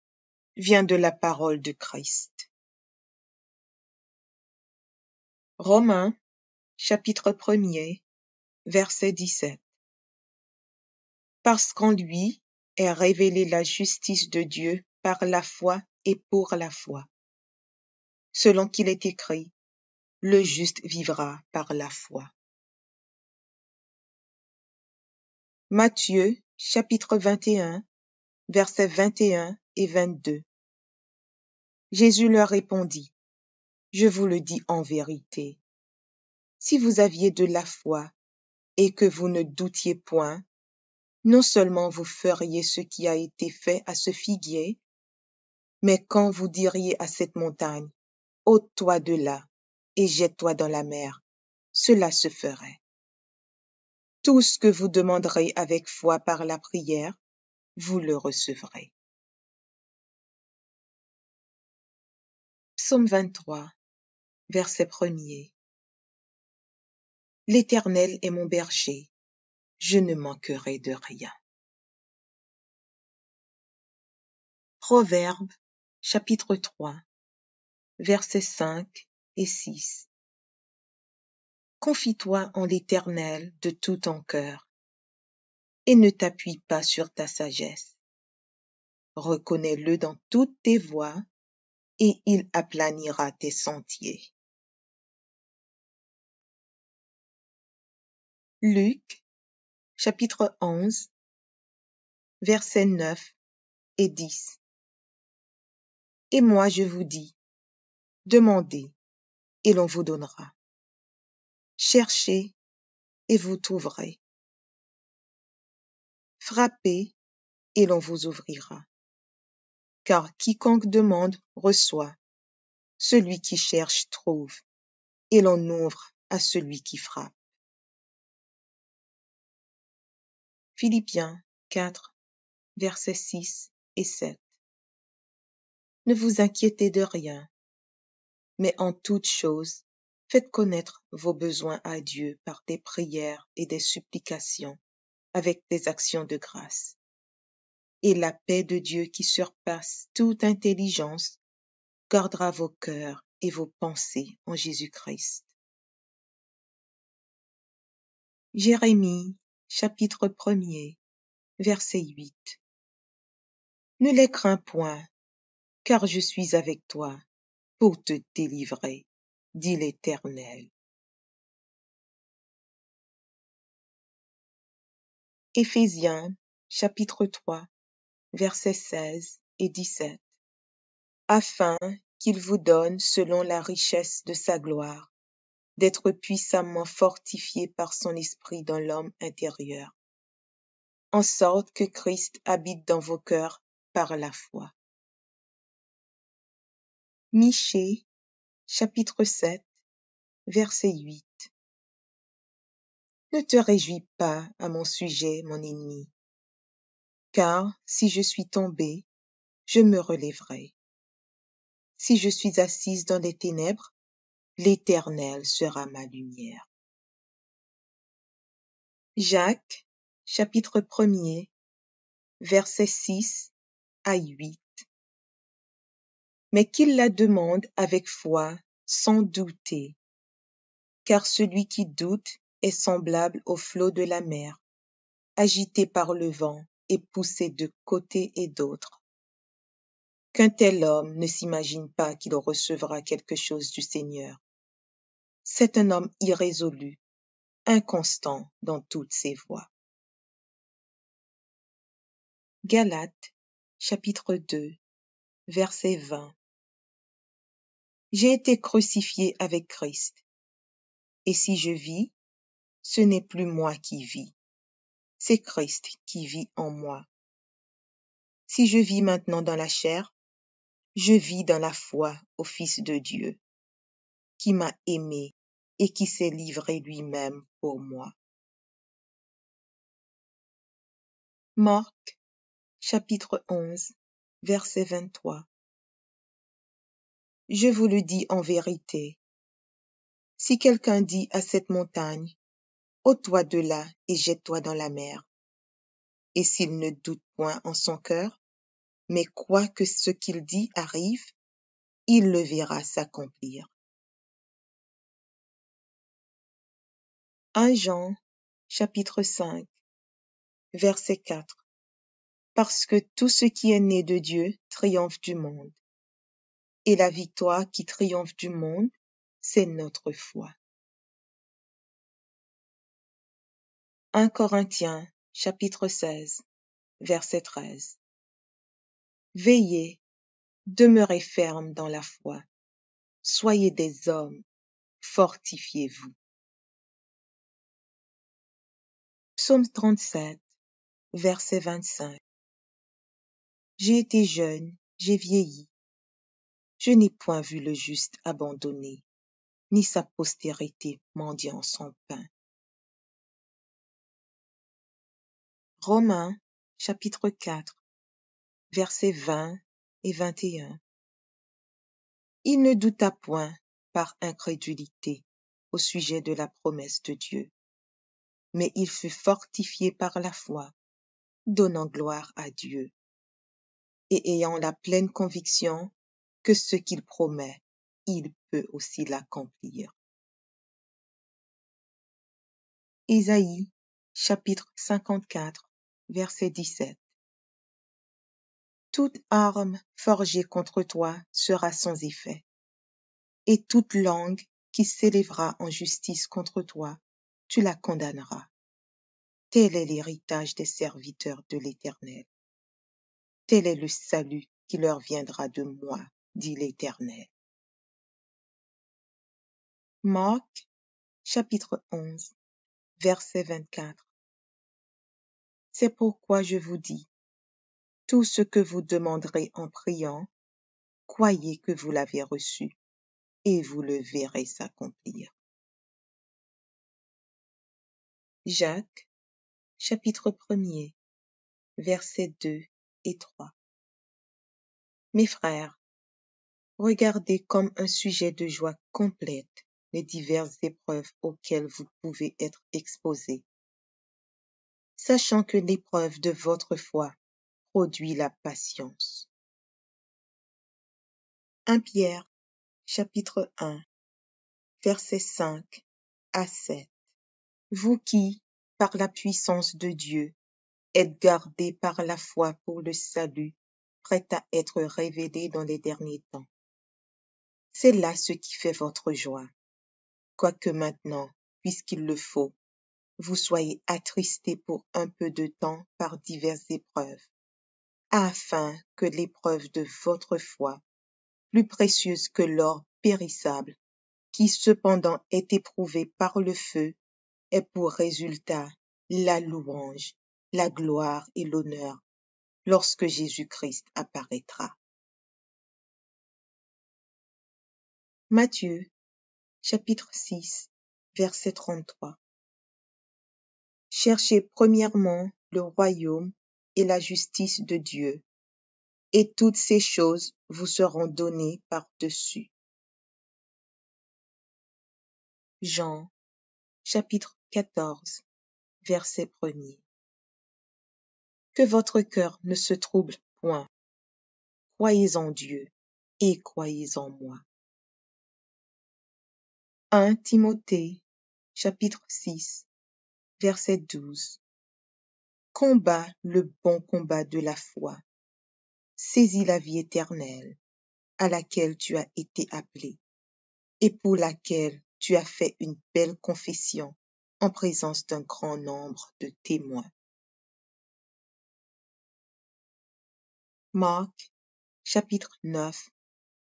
vient de la parole de Christ. Romains, chapitre 1er, verset 17. Parce qu'en lui est révélée la justice de Dieu par la foi et pour la foi. Selon qu'il est écrit, le juste vivra par la foi. Matthieu, chapitre 21, versets 21 et 22. Jésus leur répondit, je vous le dis en vérité, si vous aviez de la foi et que vous ne doutiez point, non seulement vous feriez ce qui a été fait à ce figuier, mais quand vous diriez à cette montagne, ôte-toi de là et jette-toi dans la mer, cela se ferait. Tout ce que vous demanderez avec foi par la prière, vous le recevrez. Psaume 23, verset 1er. L'Éternel est mon berger, je ne manquerai de rien. Proverbes, chapitre 3, versets 5 et 6. Confie-toi en l'Éternel de tout ton cœur, et ne t'appuie pas sur ta sagesse. Reconnais-le dans toutes tes voies, et il aplanira tes sentiers. Luc, chapitre 11, versets 9 et 10. Et moi je vous dis, demandez, et l'on vous donnera. Cherchez, et vous trouverez. Frappez, et l'on vous ouvrira. Car quiconque demande reçoit, celui qui cherche trouve, et l'on ouvre à celui qui frappe. Philippiens 4, versets 6 et 7. Ne vous inquiétez de rien, mais en toute chose, faites connaître vos besoins à Dieu par des prières et des supplications, avec des actions de grâce. Et la paix de Dieu qui surpasse toute intelligence gardera vos cœurs et vos pensées en Jésus-Christ. Jérémie, chapitre 1er, verset 8. Ne les crains point, car je suis avec toi pour te délivrer, dit l'Éternel. Éphésiens, chapitre 3, versets 16 et 17. Afin qu'il vous donne, selon la richesse de sa gloire, d'être puissamment fortifié par son esprit dans l'homme intérieur, en sorte que Christ habite dans vos cœurs par la foi. Michée, chapitre 7, verset 8. Ne te réjouis pas à mon sujet, mon ennemi, car si je suis tombé, je me relèverai. Si je suis assise dans les ténèbres, l'Éternel sera ma lumière. Jacques, chapitre 1er, versets 6 à 8. Mais qu'il la demande avec foi, sans douter, car celui qui doute est semblable au flot de la mer, agité par le vent et poussé de côté et d'autre. Qu'un tel homme ne s'imagine pas qu'il recevra quelque chose du Seigneur. C'est un homme irrésolu, inconstant dans toutes ses voies. Galates, chapitre 2, verset 20. J'ai été crucifié avec Christ, et si je vis, ce n'est plus moi qui vis, c'est Christ qui vit en moi. Si je vis maintenant dans la chair, je vis dans la foi au Fils de Dieu, qui m'a aimé et qui s'est livré lui-même pour moi. Marc, chapitre 11, verset 23. Je vous le dis en vérité, si quelqu'un dit à cette montagne, ôte-toi de là et jette-toi dans la mer, et s'il ne doute point en son cœur, mais croit que ce qu'il dit arrive, il le verra s'accomplir. 1 Jean, chapitre 5, verset 4. Parce que tout ce qui est né de Dieu triomphe du monde. Et la victoire qui triomphe du monde, c'est notre foi. 1 Corinthiens, chapitre 16, verset 13. Veillez, demeurez fermes dans la foi. Soyez des hommes, fortifiez-vous. Psaume 37, verset 25. J'ai été jeune, j'ai vieilli. Je n'ai point vu le juste abandonné, ni sa postérité mendiant son pain. Romains, chapitre 4, versets 20 et 21. Il ne douta point par incrédulité au sujet de la promesse de Dieu, mais il fut fortifié par la foi, donnant gloire à Dieu, et ayant la pleine conviction que ce qu'il promet, il peut aussi l'accomplir. Isaïe, chapitre 54, verset 17. Toute arme forgée contre toi sera sans effet, et toute langue qui s'élèvera en justice contre toi, tu la condamneras. Tel est l'héritage des serviteurs de l'Éternel. Tel est le salut qui leur viendra de moi, dit l'Éternel. Marc, chapitre 11, verset 24. C'est pourquoi je vous dis, tout ce que vous demanderez en priant, croyez que vous l'avez reçu, et vous le verrez s'accomplir. Jacques, chapitre 1er, versets 2 et 3. Mes frères, regardez comme un sujet de joie complète les diverses épreuves auxquelles vous pouvez être exposés, sachant que l'épreuve de votre foi produit la patience. 1 Pierre, chapitre 1, versets 5 à 7. Vous qui, par la puissance de Dieu, êtes gardés par la foi pour le salut, prêt à être révélé dans les derniers temps. C'est là ce qui fait votre joie, quoique maintenant, puisqu'il le faut, vous soyez attristés pour un peu de temps par diverses épreuves, afin que l'épreuve de votre foi, plus précieuse que l'or périssable, qui cependant est éprouvé par le feu, ait pour résultat la louange, la gloire et l'honneur lorsque Jésus-Christ apparaîtra. Matthieu, chapitre 6, verset 33. Cherchez premièrement le royaume et la justice de Dieu, et toutes ces choses vous seront données par-dessus. Jean, chapitre 14, verset 1er. Que votre cœur ne se trouble point. Croyez en Dieu et croyez en moi. 1 Timothée, chapitre 6, verset 12. Combat le bon combat de la foi. Saisis la vie éternelle, à laquelle tu as été appelé, et pour laquelle tu as fait une belle confession en présence d'un grand nombre de témoins. Marc, chapitre 9,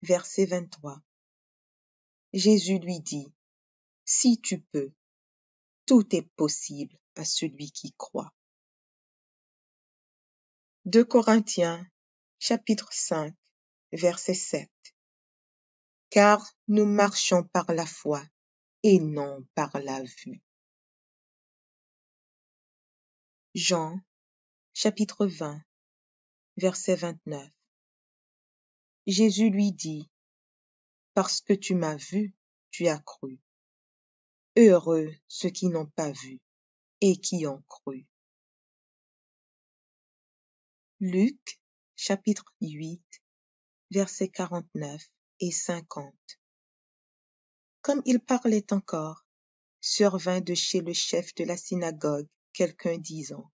verset 23. Jésus lui dit, si tu peux, tout est possible à celui qui croit. 2 Corinthiens, chapitre 5, verset 7. Car nous marchons par la foi et non par la vue. Jean, chapitre 20, verset 29. Jésus lui dit, « Parce que tu m'as vu, tu as cru. Heureux ceux qui n'ont pas vu et qui ont cru. » Luc, chapitre 8, versets 49 et 50. Comme il parlait encore, survint de chez le chef de la synagogue quelqu'un disant,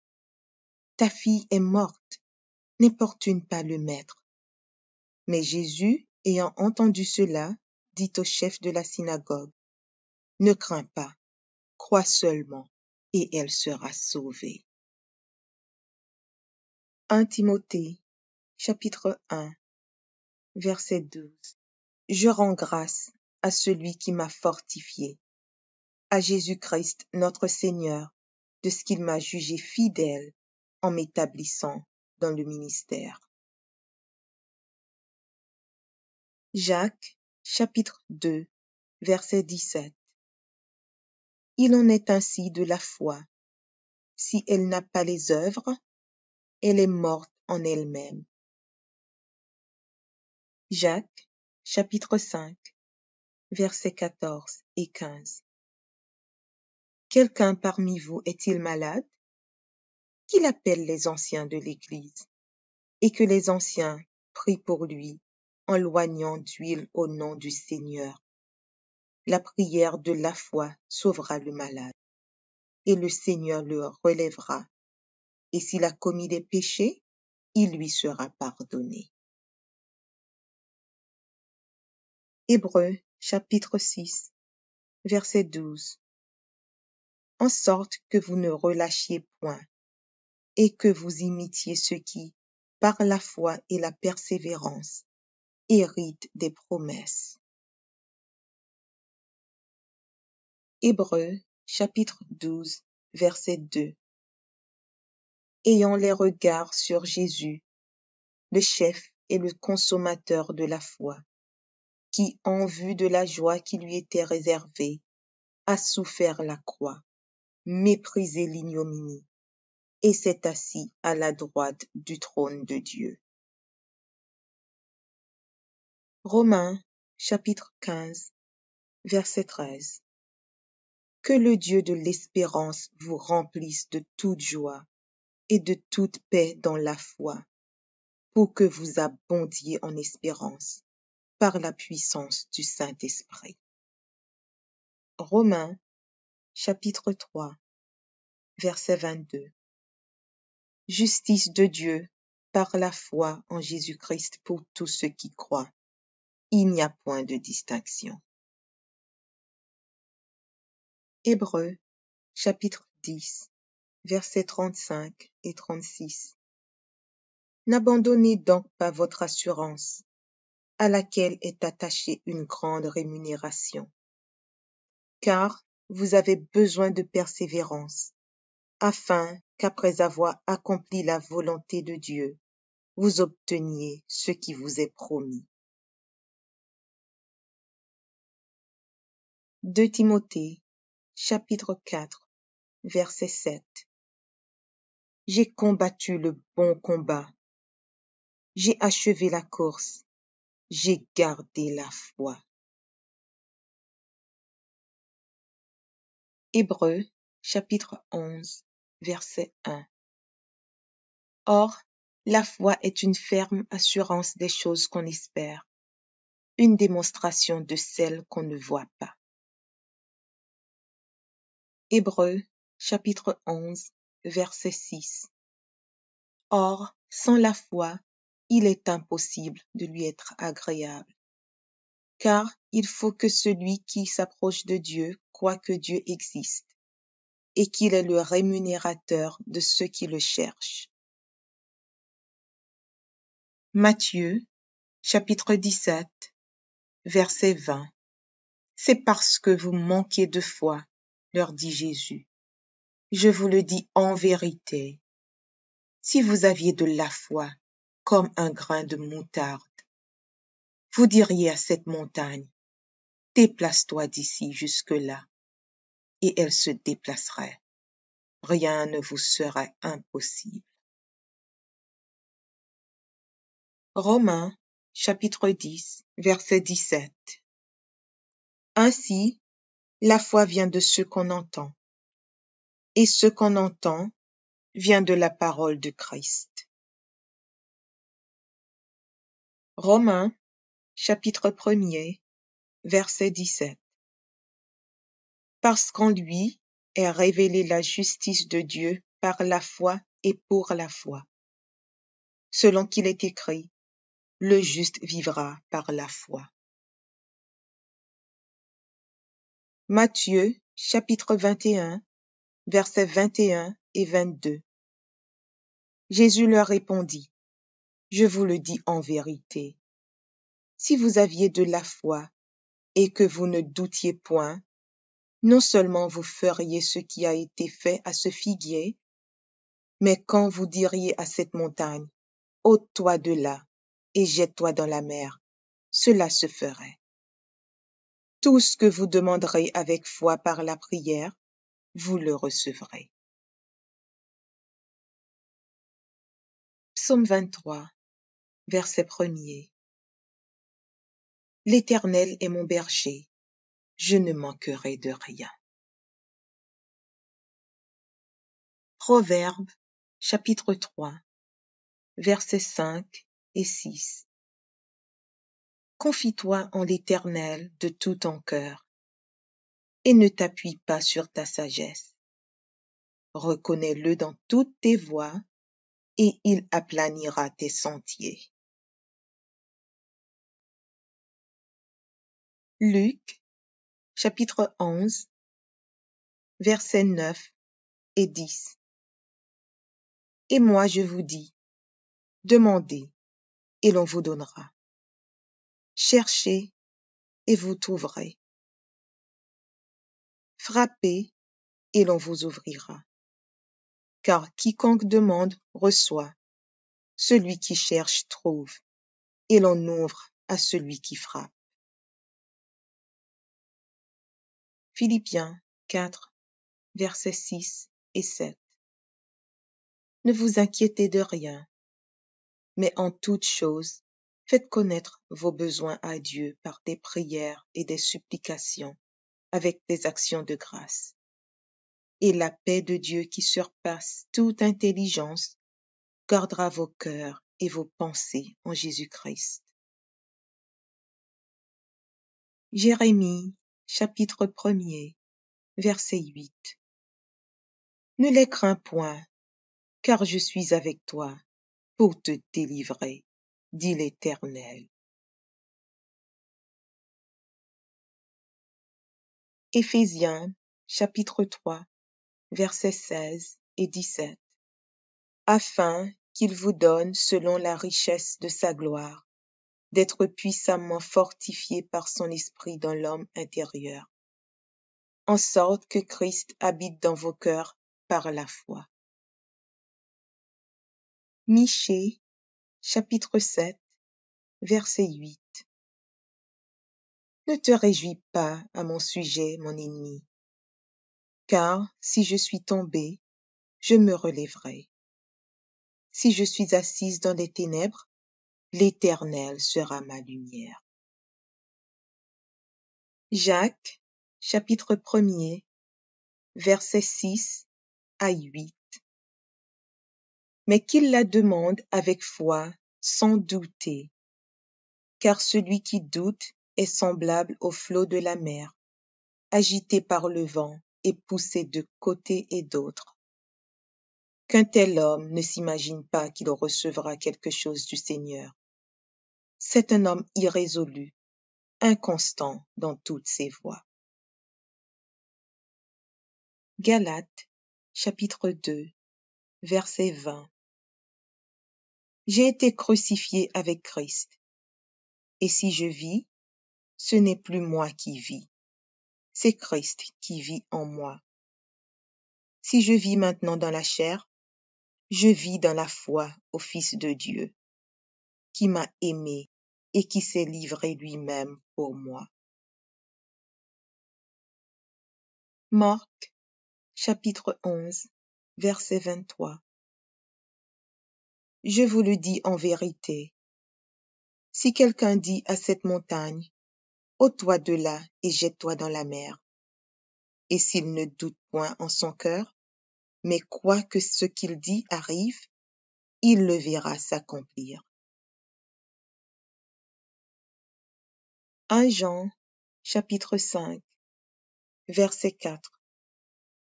« Ta fille est morte, n'importune pas le maître. » Mais Jésus, ayant entendu cela, dit au chef de la synagogue, « Ne crains pas, crois seulement, et elle sera sauvée. » 1 Timothée, chapitre 1, verset 12. Je rends grâce à celui qui m'a fortifié, à Jésus-Christ notre Seigneur, de ce qu'il m'a jugé fidèle en m'établissant dans le ministère. Jacques, chapitre 2, verset 17. Il en est ainsi de la foi. Si elle n'a pas les œuvres, elle est morte en elle-même. Jacques, chapitre 5, versets 14 et 15. Quelqu'un parmi vous est-il malade? Qu'il appelle les anciens de l'Église, et que les anciens prient pour lui, en loignant d'huile au nom du Seigneur. La prière de la foi sauvera le malade, et le Seigneur le relèvera. Et s'il a commis des péchés, il lui sera pardonné. Hébreux, chapitre 6, verset 12. En sorte que vous ne relâchiez point, et que vous imitiez ceux qui, par la foi et la persévérance, héritent des promesses. Hébreux, chapitre 12, verset 2. Ayant les regards sur Jésus, le chef et le consommateur de la foi, qui, en vue de la joie qui lui était réservée, a souffert la croix, méprisé l'ignominie, et s'est assis à la droite du trône de Dieu. Romains, chapitre 15, verset 13. Que le Dieu de l'espérance vous remplisse de toute joie et de toute paix dans la foi, pour que vous abondiez en espérance par la puissance du Saint-Esprit. Romains, chapitre 3, verset 22. Justice de Dieu par la foi en Jésus-Christ pour tous ceux qui croient. Il n'y a point de distinction. Hébreux, chapitre 10, versets 35 et 36. N'abandonnez donc pas votre assurance, à laquelle est attachée une grande rémunération, car vous avez besoin de persévérance, afin qu'après avoir accompli la volonté de Dieu, vous obteniez ce qui vous est promis. 2 Timothée, chapitre 4, verset 7. J'ai combattu le bon combat, j'ai achevé la course, j'ai gardé la foi. Hébreux, chapitre 11, verset 1. Or, la foi est une ferme assurance des choses qu'on espère, une démonstration de celles qu'on ne voit pas. Hébreux, chapitre 11, verset 6. Or, sans la foi, il est impossible de lui être agréable, car il faut que celui qui s'approche de Dieu croit que Dieu existe et qu'il est le rémunérateur de ceux qui le cherchent. Matthieu, chapitre 17, verset 20. C'est parce que vous manquez de foi, leur dit Jésus. Je vous le dis en vérité, si vous aviez de la foi comme un grain de moutarde, vous diriez à cette montagne, déplace-toi d'ici jusque-là, et elle se déplacerait. Rien ne vous serait impossible. Romains, chapitre 10, verset 17. Ainsi, la foi vient de ce qu'on entend, et ce qu'on entend vient de la parole de Christ. Romains, chapitre 1er, verset 17. Parce qu'en lui est révélée la justice de Dieu par la foi et pour la foi. Selon qu'il est écrit, le juste vivra par la foi. Matthieu, chapitre 21, versets 21 et 22. Jésus leur répondit, je vous le dis en vérité, si vous aviez de la foi et que vous ne doutiez point, non seulement vous feriez ce qui a été fait à ce figuier, mais quand vous diriez à cette montagne, ôte-toi de là et jette-toi dans la mer, cela se ferait. Tout ce que vous demanderez avec foi par la prière, vous le recevrez. Psaume 23, verset 1er. L'Éternel est mon berger, je ne manquerai de rien. Proverbes, chapitre 3, versets 5 et 6. Confie-toi en l'Éternel de tout ton cœur, et ne t'appuie pas sur ta sagesse. Reconnais-le dans toutes tes voies, et il aplanira tes sentiers. Luc, chapitre 11, versets 9 et 10. Et moi je vous dis, demandez, et l'on vous donnera. Cherchez, et vous trouverez. Frappez, et l'on vous ouvrira. Car quiconque demande reçoit, celui qui cherche trouve, et l'on ouvre à celui qui frappe. Philippiens 4, versets 6 et 7. Ne vous inquiétez de rien, mais en toute chose, faites connaître vos besoins à Dieu par des prières et des supplications, avec des actions de grâce. Et la paix de Dieu qui surpasse toute intelligence gardera vos cœurs et vos pensées en Jésus-Christ. Jérémie, chapitre 1er, verset 8. Ne les crains point, car je suis avec toi pour te délivrer, dit l'Éternel. Éphésiens, chapitre 3, versets 16 et 17. Afin qu'il vous donne, selon la richesse de sa gloire, d'être puissamment fortifié par son esprit dans l'homme intérieur, en sorte que Christ habite dans vos cœurs par la foi. Michée, chapitre 7, verset 8. Ne te réjouis pas à mon sujet, mon ennemi, car si je suis tombé, je me relèverai. Si je suis assise dans les ténèbres, l'Éternel sera ma lumière. Jacques, chapitre 1er, versets 6 à 8. Mais qu'il la demande avec foi, sans douter, car celui qui doute est semblable au flot de la mer, agité par le vent et poussé de côté et d'autre. Qu'un tel homme ne s'imagine pas qu'il recevra quelque chose du Seigneur. C'est un homme irrésolu, inconstant dans toutes ses voies. Galates, chapitre 2, verset 20. J'ai été crucifié avec Christ, et si je vis, ce n'est plus moi qui vis, c'est Christ qui vit en moi. Si je vis maintenant dans la chair, je vis dans la foi au Fils de Dieu, qui m'a aimé et qui s'est livré lui-même pour moi. Marc, chapitre 11, verset 23. Je vous le dis en vérité, Si quelqu'un dit à cette montagne, ôte-toi de là et jette-toi dans la mer, et s'il ne doute point en son cœur, mais croit que ce qu'il dit arrive, il le verra s'accomplir. 1 Jean, chapitre 5, verset 4.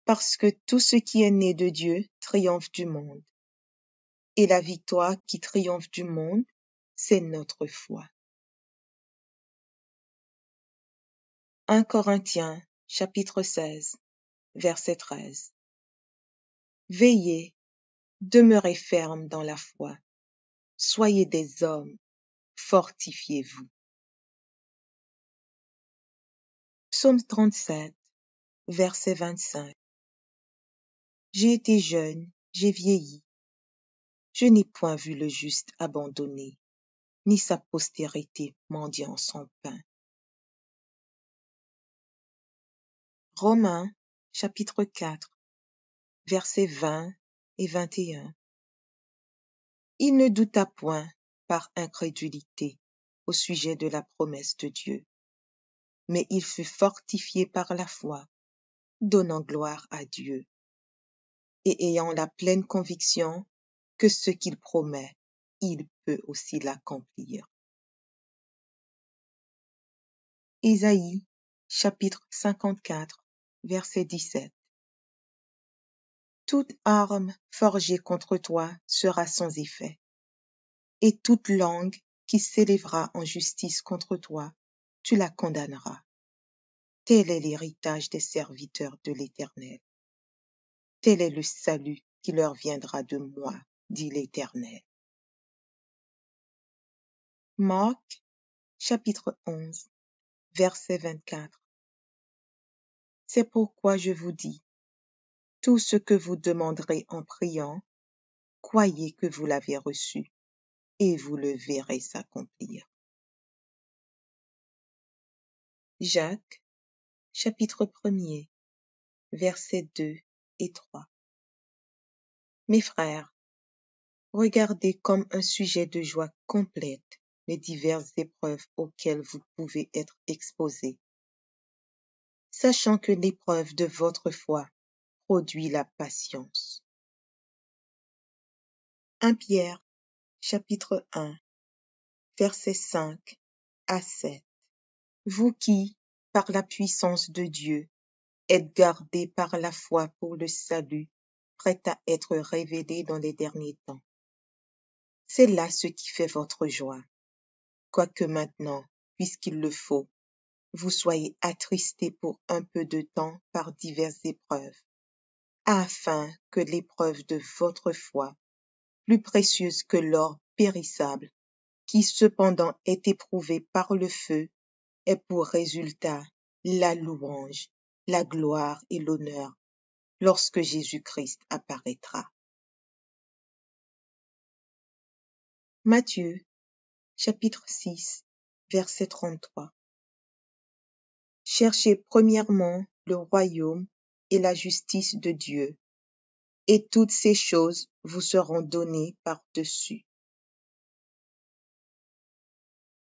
Parce que tout ce qui est né de Dieu triomphe du monde. Et la victoire qui triomphe du monde, c'est notre foi. 1 Corinthiens, chapitre 16, verset 13. Veillez, demeurez fermes dans la foi. Soyez des hommes, fortifiez-vous. Psaume 37, verset 25. J'ai été jeune, j'ai vieilli. Je n'ai point vu le juste abandonné, ni sa postérité mendiant son pain. Romains, chapitre 4, versets 20 et 21. Il ne douta point par incrédulité au sujet de la promesse de Dieu, mais il fut fortifié par la foi, donnant gloire à Dieu, et ayant la pleine conviction que ce qu'il promet, il peut aussi l'accomplir. Isaïe, chapitre 54, verset 17. Toute arme forgée contre toi sera sans effet, et toute langue qui s'élèvera en justice contre toi, tu la condamneras. Tel est l'héritage des serviteurs de l'Éternel. Tel est le salut qui leur viendra de moi, dit l'Éternel. Marc, chapitre 11, verset 24. C'est pourquoi je vous dis, tout ce que vous demanderez en priant, croyez que vous l'avez reçu, et vous le verrez s'accomplir. Jacques, chapitre 1er, versets 2 et 3. Mes frères, regardez comme un sujet de joie complète les diverses épreuves auxquelles vous pouvez être exposés, sachant que l'épreuve de votre foi produit la patience. 1 Pierre, chapitre 1, versets 5 à 7. Vous qui, par la puissance de Dieu, êtes gardés par la foi pour le salut, prêt à être révélé dans les derniers temps. C'est là ce qui fait votre joie, quoique maintenant, puisqu'il le faut, vous soyez attristés pour un peu de temps par diverses épreuves, afin que l'épreuve de votre foi, plus précieuse que l'or périssable, qui cependant est éprouvé par le feu, ait pour résultat la louange, la gloire et l'honneur lorsque Jésus-Christ apparaîtra. Matthieu, chapitre 6, verset 33. Cherchez premièrement le royaume et la justice de Dieu, et toutes ces choses vous seront données par-dessus.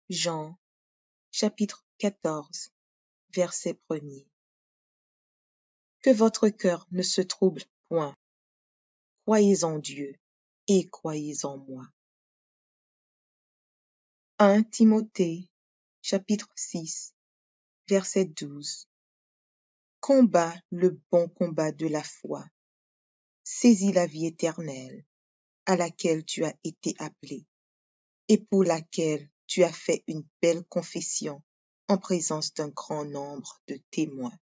Jean, chapitre 14, verset 1er. Que votre cœur ne se trouble point. Croyez en Dieu et croyez en moi. 1 Timothée, chapitre 6, verset 12. Combat le bon combat de la foi. Saisis la vie éternelle, à laquelle tu as été appelé, et pour laquelle tu as fait une belle confession en présence d'un grand nombre de témoins.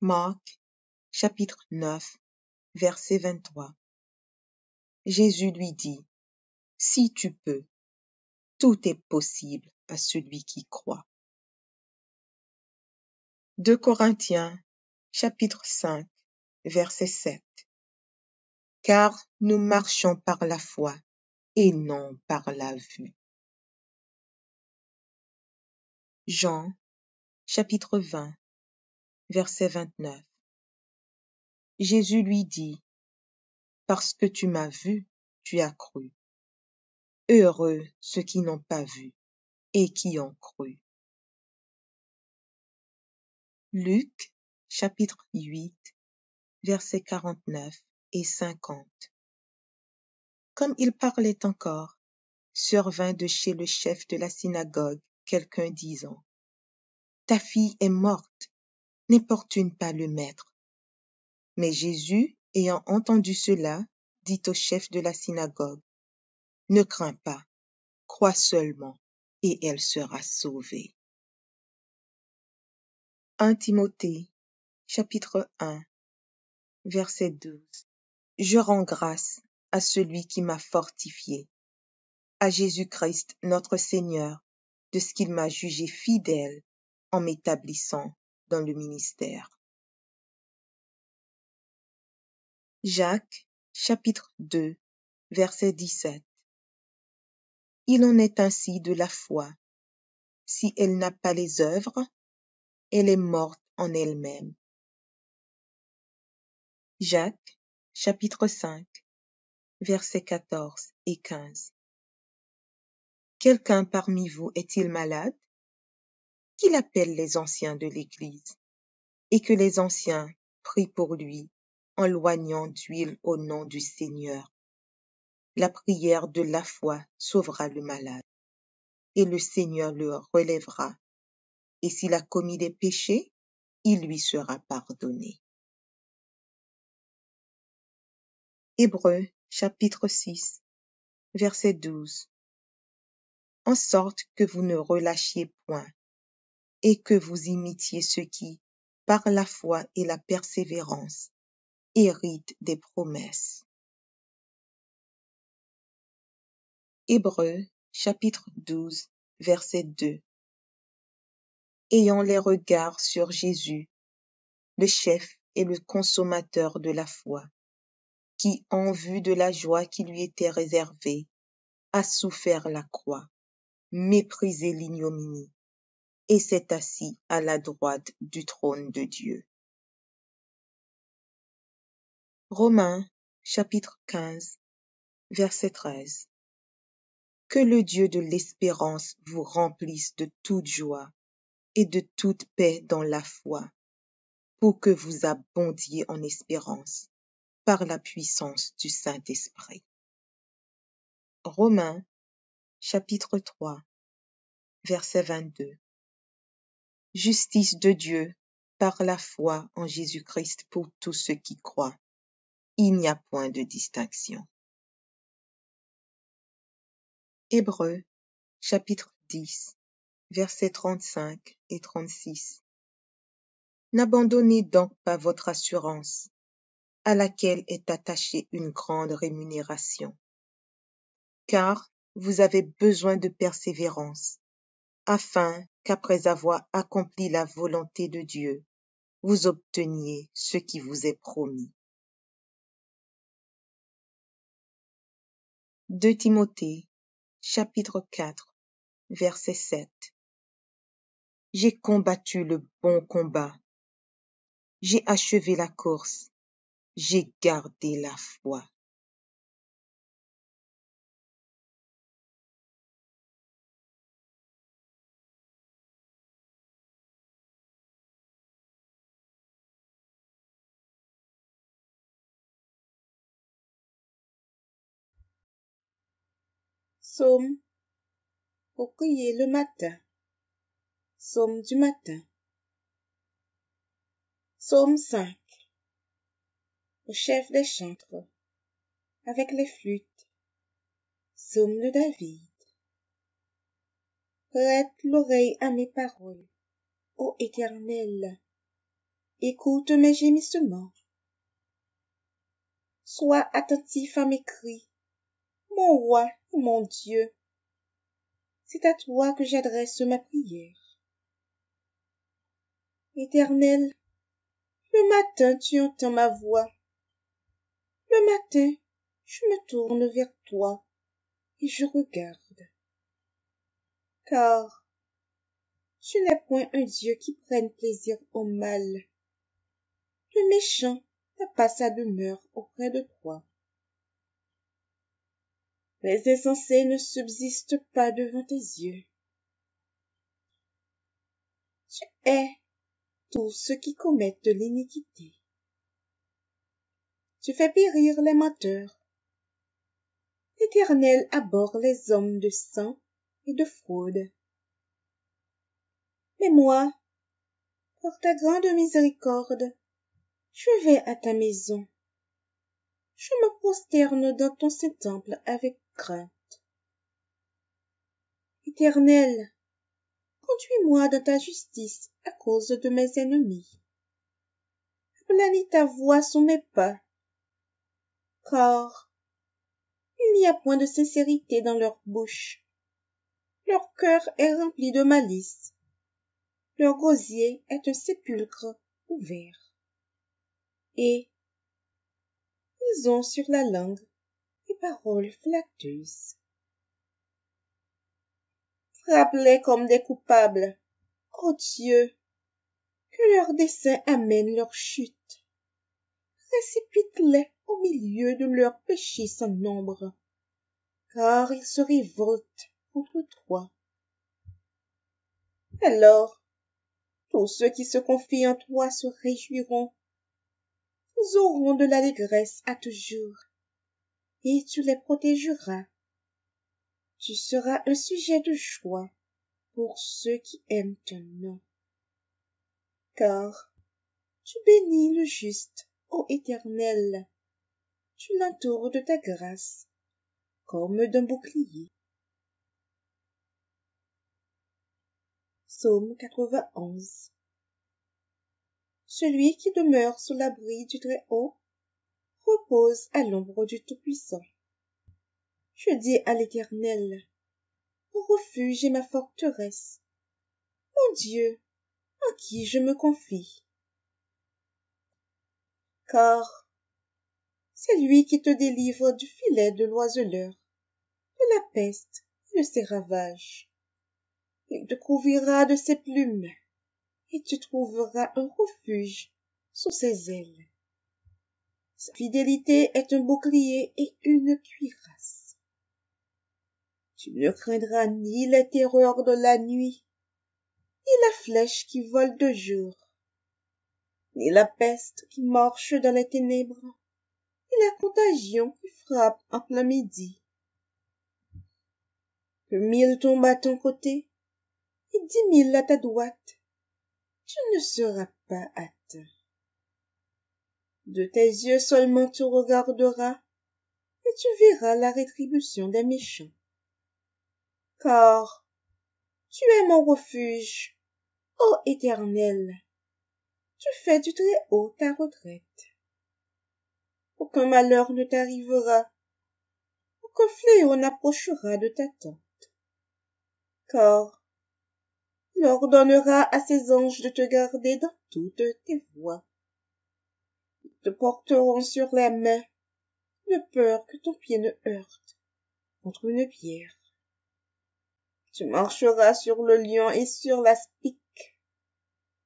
Marc, chapitre 9, verset 23. Jésus lui dit, si tu peux, tout est possible à celui qui croit. 2 Corinthiens, chapitre 5, verset 7. Car nous marchons par la foi et non par la vue. Jean, chapitre 20, verset 29. Jésus lui dit, parce que tu m'as vu, tu as cru. Heureux ceux qui n'ont pas vu et qui ont cru. Luc, chapitre 8, versets 49 et 50. Comme il parlait encore, survint de chez le chef de la synagogue quelqu'un disant: Ta fille est morte, n'importune pas le maître. Mais Jésus, ayant entendu cela, dit au chef de la synagogue: Ne crains pas, crois seulement, et elle sera sauvée. 1 Timothée, chapitre 1, verset 12. Je rends grâce à celui qui m'a fortifié, à Jésus-Christ notre Seigneur, de ce qu'il m'a jugé fidèle en m'établissant dans le ministère. Jacques, chapitre 2, verset 17. Il en est ainsi de la foi. Si elle n'a pas les œuvres, elle est morte en elle-même. Jacques, chapitre 5, versets 14 et 15. Quelqu'un parmi vous est-il malade? Qu'il appelle les anciens de l'Église, et que les anciens prient pour lui, en loignant d'huile au nom du Seigneur. La prière de la foi sauvera le malade, et le Seigneur le relèvera. Et s'il a commis des péchés, il lui sera pardonné. Hébreux, chapitre 6, verset 12. En sorte que vous ne relâchiez point, et que vous imitiez ceux qui, par la foi et la persévérance, héritent des promesses. Hébreux, chapitre 12, verset 2. Ayant les regards sur Jésus, le chef et le consommateur de la foi, qui, en vue de la joie qui lui était réservée, a souffert la croix, méprisé l'ignominie, et s'est assis à la droite du trône de Dieu. Romains, chapitre 15, verset 13. Que le Dieu de l'espérance vous remplisse de toute joie et de toute paix dans la foi, pour que vous abondiez en espérance, par la puissance du Saint-Esprit. Romains, chapitre 3, verset 22. Justice de Dieu par la foi en Jésus-Christ pour tous ceux qui croient. Il n'y a point de distinction. Hébreux, chapitre 10, versets 35 et 36. N'abandonnez donc pas votre assurance, à laquelle est attachée une grande rémunération, car vous avez besoin de persévérance, afin qu'après avoir accompli la volonté de Dieu, vous obteniez ce qui vous est promis. 2 Timothée, chapitre 4, verset 7. J'ai combattu le bon combat, j'ai achevé la course, j'ai gardé la foi. Psaume pour prier le matin. Psaume du matin. Psaume 5. Au chef des chantres, avec les flûtes. Psaume de David. Prête l'oreille à mes paroles, ô Éternel. Écoute mes gémissements. Sois attentif à mes cris, mon roi et mon Dieu. C'est à toi que j'adresse ma prière. Éternel, le matin tu entends ma voix. Le matin, je me tourne vers toi et je regarde. Car tu n'es point un Dieu qui prenne plaisir au mal. Le méchant n'a pas sa demeure auprès de toi. Les insensés ne subsistent pas devant tes yeux. Tu hais tous ceux qui commettent de l'iniquité. Tu fais périr les menteurs. L'Éternel abhorre les hommes de sang et de fraude. Mais moi, par ta grande miséricorde, je vais à ta maison. Je me prosterne dans ton saint temple avec crainte. Éternel, conduis-moi dans ta justice à cause de mes ennemis. Aplanis ta voix sous mes pas, car il n'y a point de sincérité dans leur bouche. Leur cœur est rempli de malice. Leur gosier est un sépulcre ouvert. Et ils ont sur la langue des paroles flatteuses. Frappe-les comme des coupables. Ô Dieu, que leur dessein amène leur chute. Précipite-les au milieu de leurs péchés sans nombre, car ils se révoltent contre toi. Alors, tous ceux qui se confient en toi se réjouiront. Ils auront de l'allégresse à toujours, et tu les protégeras. Tu seras un sujet de joie pour ceux qui aiment ton nom. Car tu bénis le juste, ô Éternel, tu l'entoures de ta grâce, comme d'un bouclier. Psaume 91. Celui qui demeure sous l'abri du Très-Haut repose à l'ombre du Tout-Puissant. Je dis à l'Éternel, mon refuge et ma forteresse, mon Dieu, en qui je me confie. Car c'est lui qui te délivre du filet de l'oiseleur, de la peste et de ses ravages. Il te couvrira de ses plumes, et tu trouveras un refuge sous ses ailes. Sa fidélité est un bouclier et une cuirasse. Tu ne craindras ni les terreurs de la nuit, ni la flèche qui vole de jour, ni la peste qui marche dans les ténèbres, ni la contagion qui frappe en plein midi. Que 1000 tombent à ton côté et 10 000 à ta droite, tu ne seras pas atteint. De tes yeux seulement tu regarderas, et tu verras la rétribution des méchants. Car tu es mon refuge, ô Éternel, tu fais du Très-Haut ta retraite. Aucun malheur ne t'arrivera, aucun fléau n'approchera de ta tente. Car il ordonnera à ses anges de te garder dans toutes tes voies. Ils te porteront sur les mains, de peur que ton pied ne heurte contre une pierre. Tu marcheras sur le lion et sur l'aspic.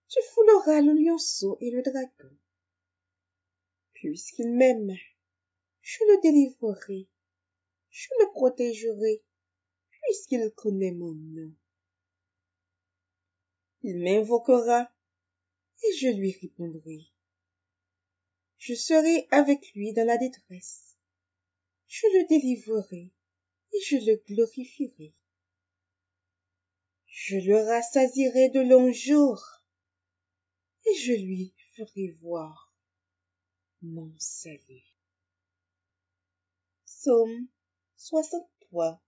Tu fouleras le lionceau et le dragon. Puisqu'il m'aime, je le délivrerai, je le protégerai, puisqu'il connaît mon nom. Il m'invoquera, et je lui répondrai. Je serai avec lui dans la détresse. Je le délivrerai, et je le glorifierai. Je le rassasierai de longs jours, et je lui ferai voir mon salut. Psaume 63.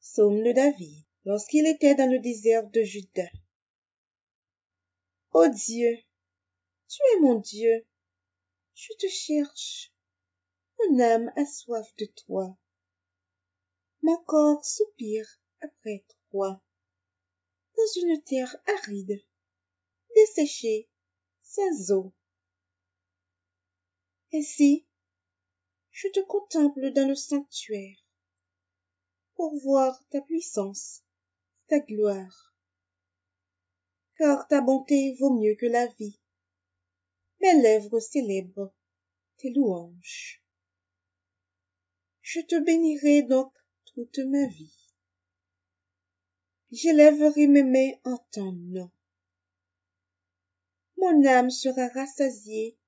Psaume de David, lorsqu'il était dans le désert de Juda. Ô Dieu, tu es mon Dieu, je te cherche, mon âme a soif de toi. Mon corps soupire après toi, dans une terre aride, desséchée, sans eau. Ainsi, je te contemple dans le sanctuaire, pour voir ta puissance, ta gloire. Car ta bonté vaut mieux que la vie. Mes lèvres célèbrent tes louanges. Je te bénirai donc toute ma vie. J'élèverai mes mains en ton nom. Mon âme sera rassasiée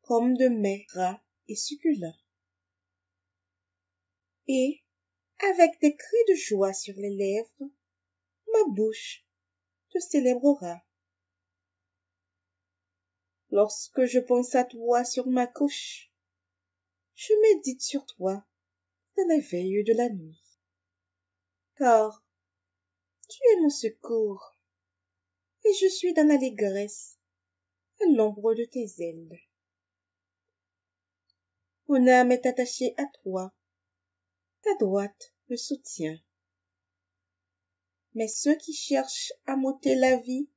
comme de mets gras et succulents. Et, avec des cris de joie sur les lèvres, ma bouche te célébrera. Lorsque je pense à toi sur ma couche, je médite sur toi dans les veilles de la nuit. Car tu es mon secours, et je suis dans l'allégresse à l'ombre de tes ailes. Mon âme est attachée à toi, ta droite me soutient. Mais ceux qui cherchent à m'ôter la vie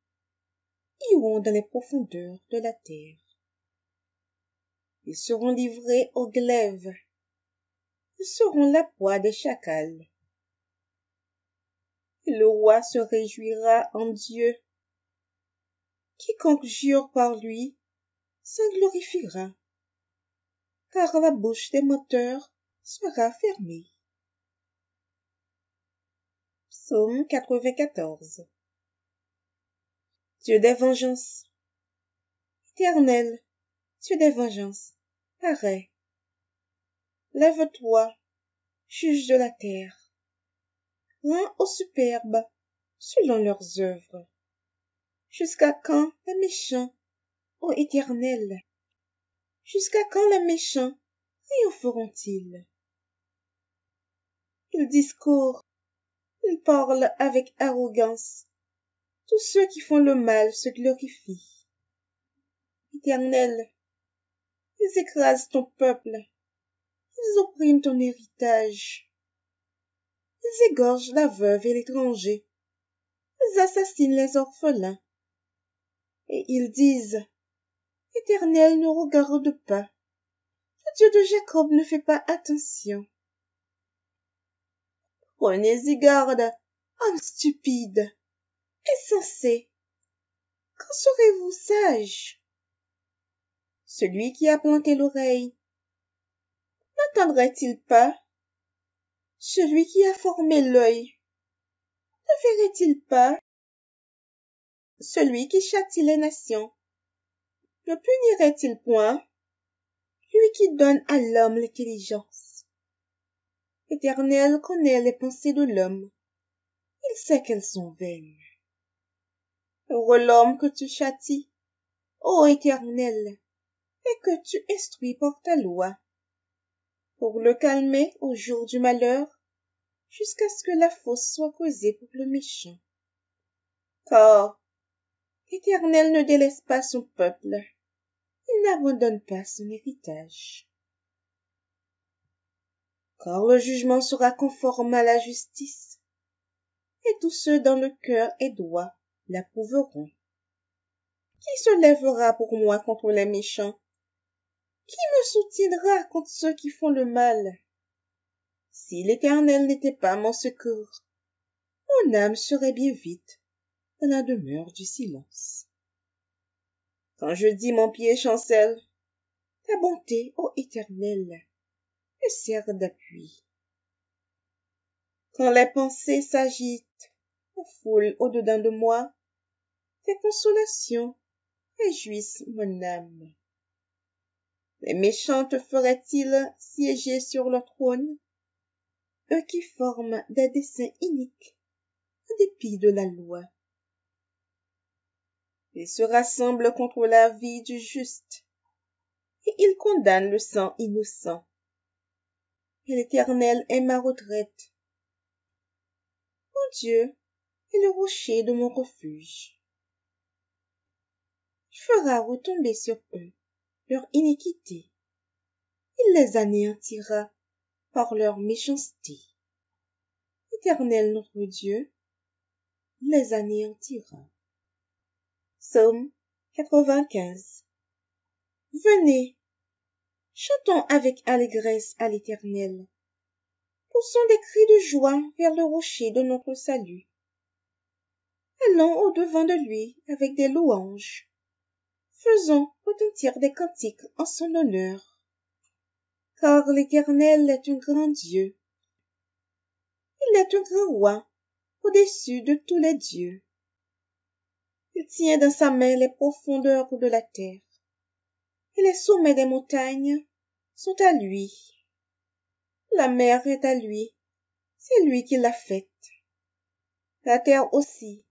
iront dans les profondeurs de la terre. Ils seront livrés au glaive, ils seront la proie des chacals. Et le roi se réjouira en Dieu. Quiconque jure par lui s'en glorifiera, car la bouche des menteurs sera fermée. Psaume 94. Dieu des vengeances. Éternel, Dieu des vengeances, parais. Lève-toi, juge de la terre. Rends aux superbes selon leurs œuvres. Jusqu'à quand les méchants, ô Éternel? Jusqu'à quand les méchants triompheront-ils? Ils discourent, ils parlent avec arrogance. Tous ceux qui font le mal se glorifient. Éternel, ils écrasent ton peuple, ils oppriment ton héritage. Ils égorgent la veuve et l'étranger, ils assassinent les orphelins. Et ils disent, Éternel ne regarde pas, le Dieu de Jacob ne fait pas attention. Prenez-y garde, hommes stupides, insensés. Quand serez-vous sages? Celui qui a planté l'oreille, n'entendrait-il pas? Celui qui a formé l'œil, ne verrait-il pas? Celui qui châtie les nations, ne punirait-il point? Lui qui donne à l'homme l'intelligence. L'Éternel connaît les pensées de l'homme, il sait qu'elles sont vaines. Heureux l'homme que tu châties, ô Éternel, et que tu instruis par ta loi, pour le calmer au jour du malheur, jusqu'à ce que la fosse soit causée pour le méchant. Car l'Éternel ne délaisse pas son peuple, il n'abandonne pas son héritage. Car le jugement sera conforme à la justice, et tous ceux dont le cœur est droit l'approuveront. Qui se lèvera pour moi contre les méchants? Qui me soutiendra contre ceux qui font le mal? Si l'Éternel n'était pas mon secours, mon âme serait bien vite dans la demeure du silence. Quand je dis mon pied chancelle, ta bonté, ô Éternel, me sert d'appui. Quand les pensées s'agitent, en foule au-dedans de moi, tes consolations réjouissent mon âme. Les méchants te feraient-ils siéger sur leur trône, eux qui forment des desseins iniques en dépit de la loi? Ils se rassemblent contre la vie du juste, et ils condamnent le sang innocent. Et l'Éternel est ma retraite. Mon Dieu est le rocher de mon refuge. Il fera retomber sur eux leur iniquité. Il les anéantira par leur méchanceté. L'Éternel notre Dieu les anéantira. Psaume 95. Venez, chantons avec allégresse à l'Éternel. Poussons des cris de joie vers le rocher de notre salut. Allons au-devant de lui avec des louanges. Faisons retentir des cantiques en son honneur. car l'Éternel est un grand Dieu. Il est un grand roi, au-dessus de tous les dieux. Il tient dans sa main les profondeurs de la terre, et les sommets des montagnes sont à lui. La mer est à lui, c'est lui qui l'a faite. La terre aussi,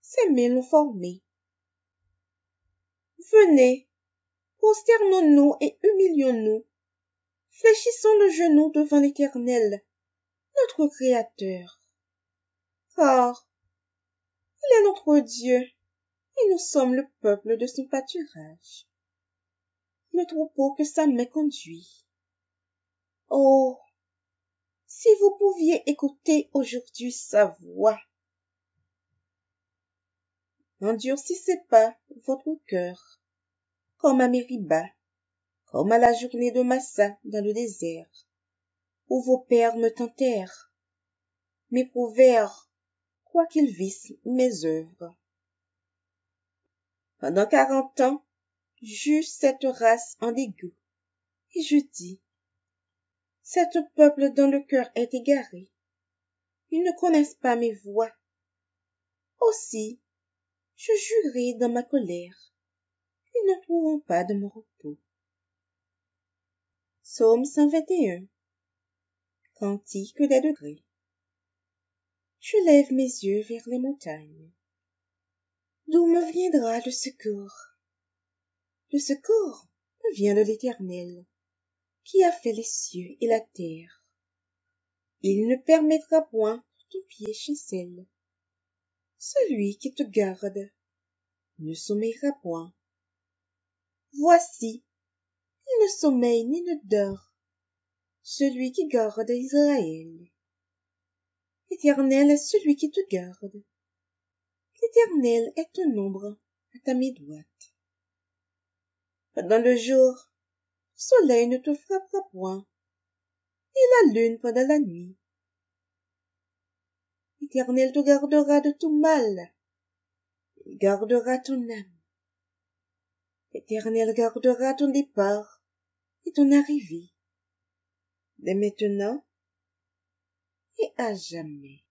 ses mains l'ont formée. Venez, prosternons-nous et humilions-nous, fléchissons le genou devant l'Éternel, notre Créateur. Car il est notre Dieu, et nous sommes le peuple de son pâturage, le troupeau que sa main conduit. Oh, si vous pouviez écouter aujourd'hui sa voix! N'endurcissez pas votre cœur, comme à Mériba, comme à la journée de Massa dans le désert, où vos pères me tentèrent, m'éprouvèrent, quoiqu'ils vissent mes œuvres. Pendant 40 ans, j'eus cette race en dégoût, et je dis, cet peuple dont le cœur est égaré, ils ne connaissent pas mes voies. Aussi, je jurai dans ma colère, ils ne trouveront pas de mon repos. Psaume 121. Cantique des degrés. Je lève mes yeux vers les montagnes. D'où me viendra le secours? Le secours me vient de l'Éternel, qui a fait les cieux et la terre. Il ne permettra point que ton pied chancelle. Celui qui te garde ne sommeillera point. Voici, il ne sommeille ni ne dort, celui qui garde Israël. L'Éternel est celui qui te garde. L'Éternel est ton ombre à ta main droite. Pendant le jour, le soleil ne te frappera point, et la lune pendant la nuit. L'Éternel te gardera de tout mal. Il gardera ton âme. L'Éternel gardera ton départ et ton arrivée, dès maintenant et à jamais.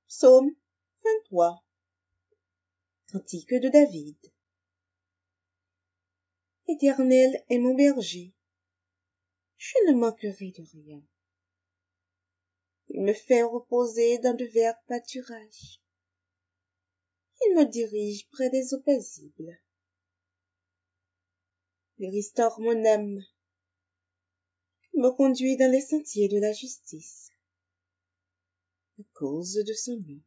Psaume 23. Cantique de David. L'Éternel est mon berger. Je ne manquerai de rien. Il me fait reposer dans de verts pâturages. Il me dirige près des eaux paisibles. Il restaure mon âme. Il me conduit dans les sentiers de la justice, à cause de son nom.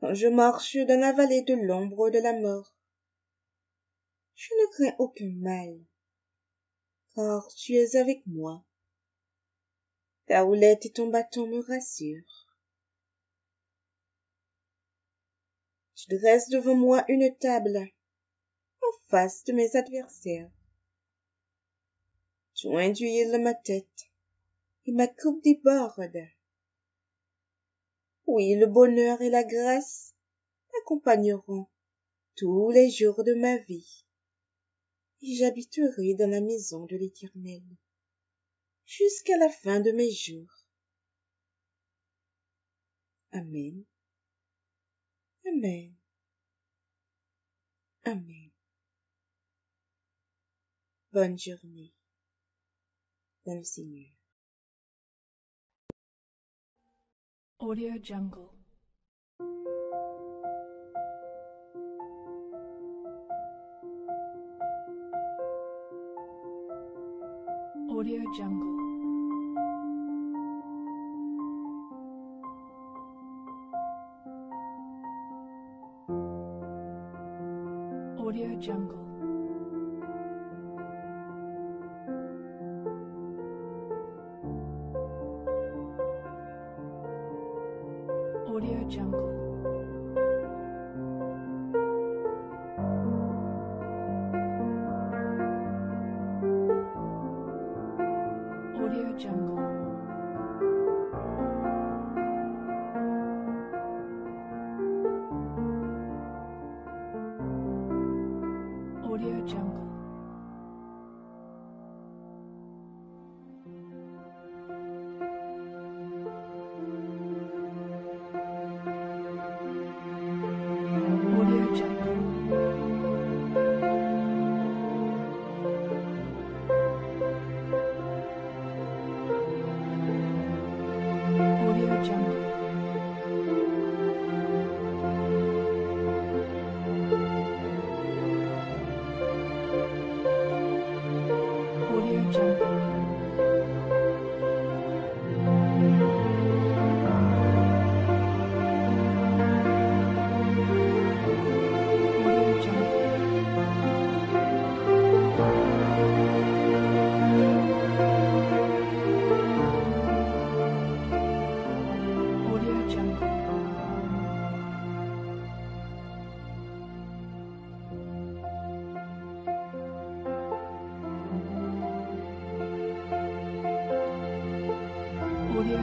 Quand je marche dans la vallée de l'ombre de la mort, je ne crains aucun mal, car tu es avec moi. Ta houlette et ton bâton me rassurent. Tu dresses devant moi une table en face de mes adversaires. Tu oins d'huile ma tête et ma coupe déborde. Oui, le bonheur et la grâce m'accompagneront tous les jours de ma vie, et j'habiterai dans la maison de l'Éternel jusqu'à la fin de mes jours. Amen. Amen. Amen. Bonne journée dans le Seigneur. Audio Jungle. Audio Jungle. Audio Jungle. Audio Jungle. Audio Jungle. Audio Jungle. Audio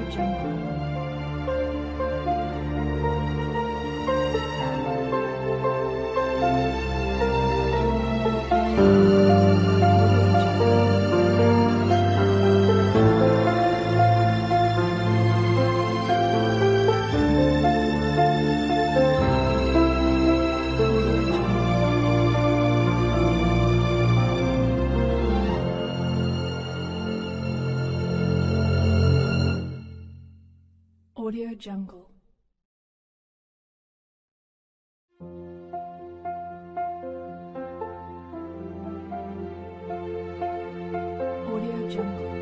Jungle. Audio Jungle. Audio Jungle.